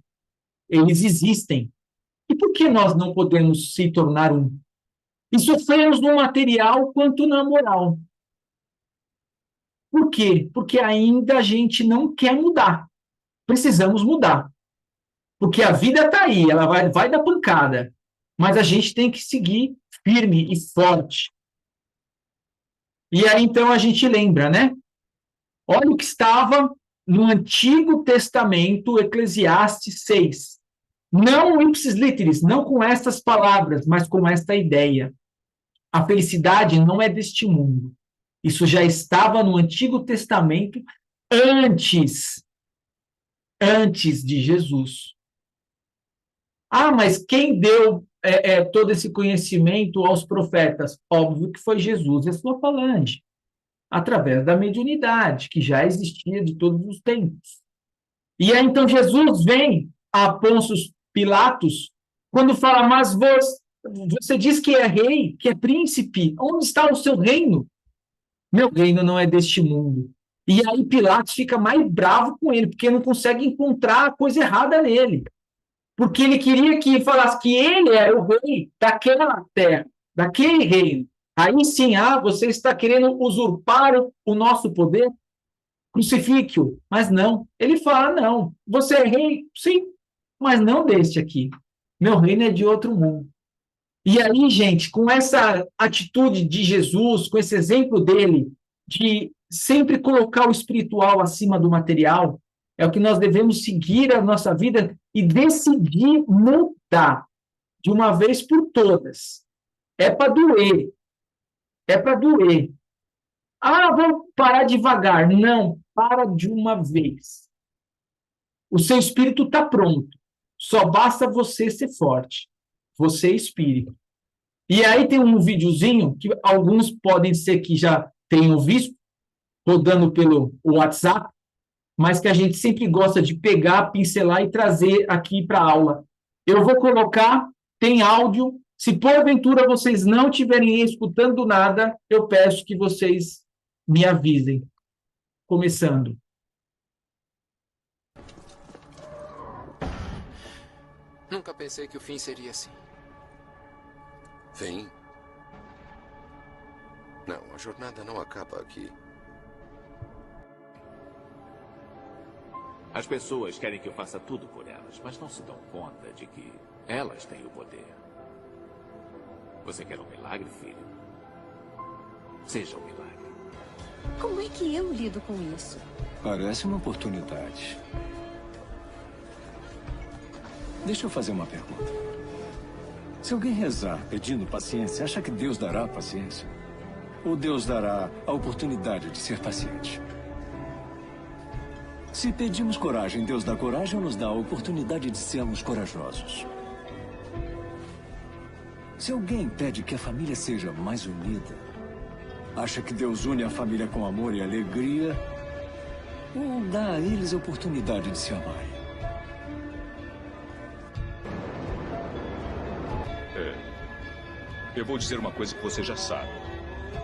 Eles existem. E por que nós não podemos se tornar um? E sofremos no material quanto na moral. Por quê? Porque ainda a gente não quer mudar. Precisamos mudar. Porque a vida está aí, ela vai dar pancada. Mas a gente tem que seguir firme e forte. E aí, então, a gente lembra, né? Olha o que estava no Antigo Testamento, Eclesiastes 6. Não ipsis literis, não com estas palavras, mas com esta ideia. A felicidade não é deste mundo. Isso já estava no Antigo Testamento antes de Jesus. Ah, mas quem deu todo esse conhecimento aos profetas? Óbvio que foi Jesus e a sua falange, através da mediunidade, que já existia de todos os tempos. E aí, então, Jesus vem a Pôncio Pilatos, quando fala, mas você diz que é rei, que é príncipe, onde está o seu reino? Meu reino não é deste mundo. E aí Pilatos fica mais bravo com ele, porque não consegue encontrar a coisa errada nele. Porque ele queria que falasse que ele era o rei daquela terra, daquele reino. Aí sim, você está querendo usurpar o nosso poder? Crucifique-o. Mas não. Ele fala, não, você é rei? Sim, mas não deste aqui. Meu reino é de outro mundo. E aí, gente, com essa atitude de Jesus, com esse exemplo dele, de sempre colocar o espiritual acima do material, é o que nós devemos seguir a nossa vida e decidir mudar de uma vez por todas. É para doer. É para doer. Vamos parar devagar. Não, para de uma vez. O seu espírito está pronto. Só basta você ser forte. Você é espírito. E aí tem um videozinho que alguns podem ser que já tenham visto, rodando pelo WhatsApp, mas que a gente sempre gosta de pegar, pincelar e trazer aqui para a aula. Eu vou colocar, tem áudio. Se porventura vocês não estiverem escutando nada, eu peço que vocês me avisem. Começando. Nunca pensei que o fim seria assim. Vem. Não, a jornada não acaba aqui. As pessoas querem que eu faça tudo por elas, mas não se dão conta de que elas têm o poder. Você quer um milagre, filho? Seja um milagre. Como é que eu lido com isso? Parece uma oportunidade. Deixa eu fazer uma pergunta. Se alguém rezar pedindo paciência, acha que Deus dará paciência? Ou Deus dará a oportunidade de ser paciente? Se pedimos coragem, Deus dá coragem ou nos dá a oportunidade de sermos corajosos? Se alguém pede que a família seja mais unida, acha que Deus une a família com amor e alegria? Ou dá a eles a oportunidade de se amarem? Eu vou dizer uma coisa que você já sabe.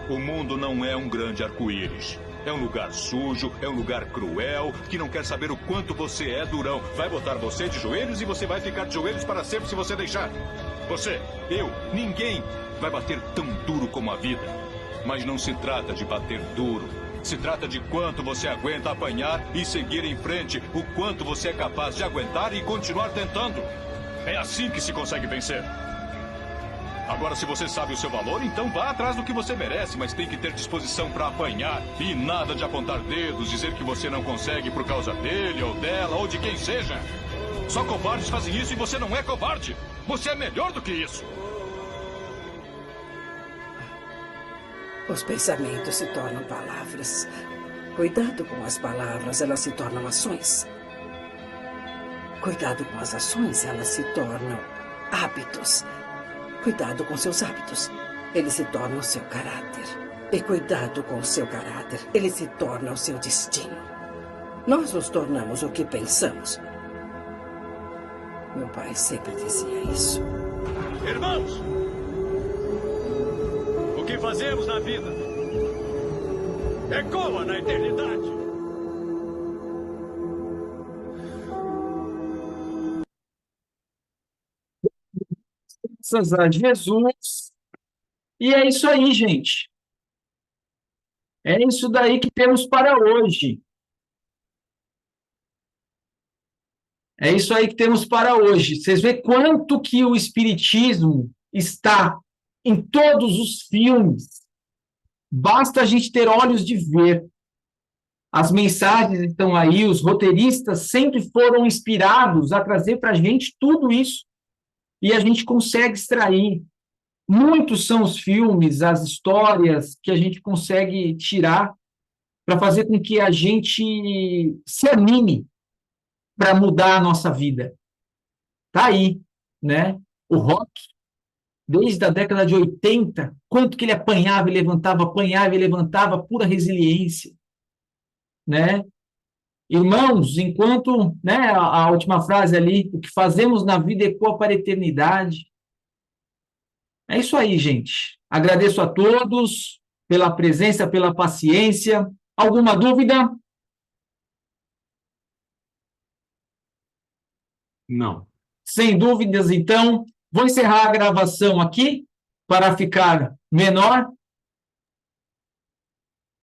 O mundo não é um grande arco-íris. É um lugar sujo, é um lugar cruel, que não quer saber o quanto você é durão. Vai botar você de joelhos e você vai ficar de joelhos para sempre se você deixar. Você, eu, ninguém vai bater tão duro como a vida. Mas não se trata de bater duro. Se trata de quanto você aguenta apanhar e seguir em frente. O quanto você é capaz de aguentar e continuar tentando. É assim que se consegue vencer. Agora, se você sabe o seu valor, então vá atrás do que você merece, mas tem que ter disposição para apanhar. E nada de apontar dedos, dizer que você não consegue por causa dele, ou dela, ou de quem seja. Só covardes fazem isso e você não é covarde. Você é melhor do que isso. Os pensamentos se tornam palavras. Cuidado com as palavras, elas se tornam ações. Cuidado com as ações, elas se tornam hábitos. Cuidado com seus hábitos, eles se tornam seu caráter. E cuidado com o seu caráter, ele se torna o seu destino. Nós nos tornamos o que pensamos. Meu pai sempre dizia isso. Irmãos! O que fazemos na vida ecoa na eternidade. Graças a Jesus. E é isso aí, gente. É isso daí que temos para hoje. É isso aí que temos para hoje. Vocês veem quanto que o Espiritismo está em todos os filmes. Basta a gente ter olhos de ver. As mensagens estão aí, os roteiristas sempre foram inspirados a trazer para a gente tudo isso. E a gente consegue extrair. Muitos são os filmes, as histórias que a gente consegue tirar para fazer com que a gente se anime para mudar a nossa vida. Tá aí, né? O rock, desde a década de 80, quanto que ele apanhava e levantava, pura resiliência, né? Irmãos, enquanto, né, a última frase ali, o que fazemos na vida ecoa para a eternidade. É isso aí, gente. Agradeço a todos pela presença, pela paciência. Alguma dúvida? Não. Sem dúvidas, então. Vou encerrar a gravação aqui para ficar menor.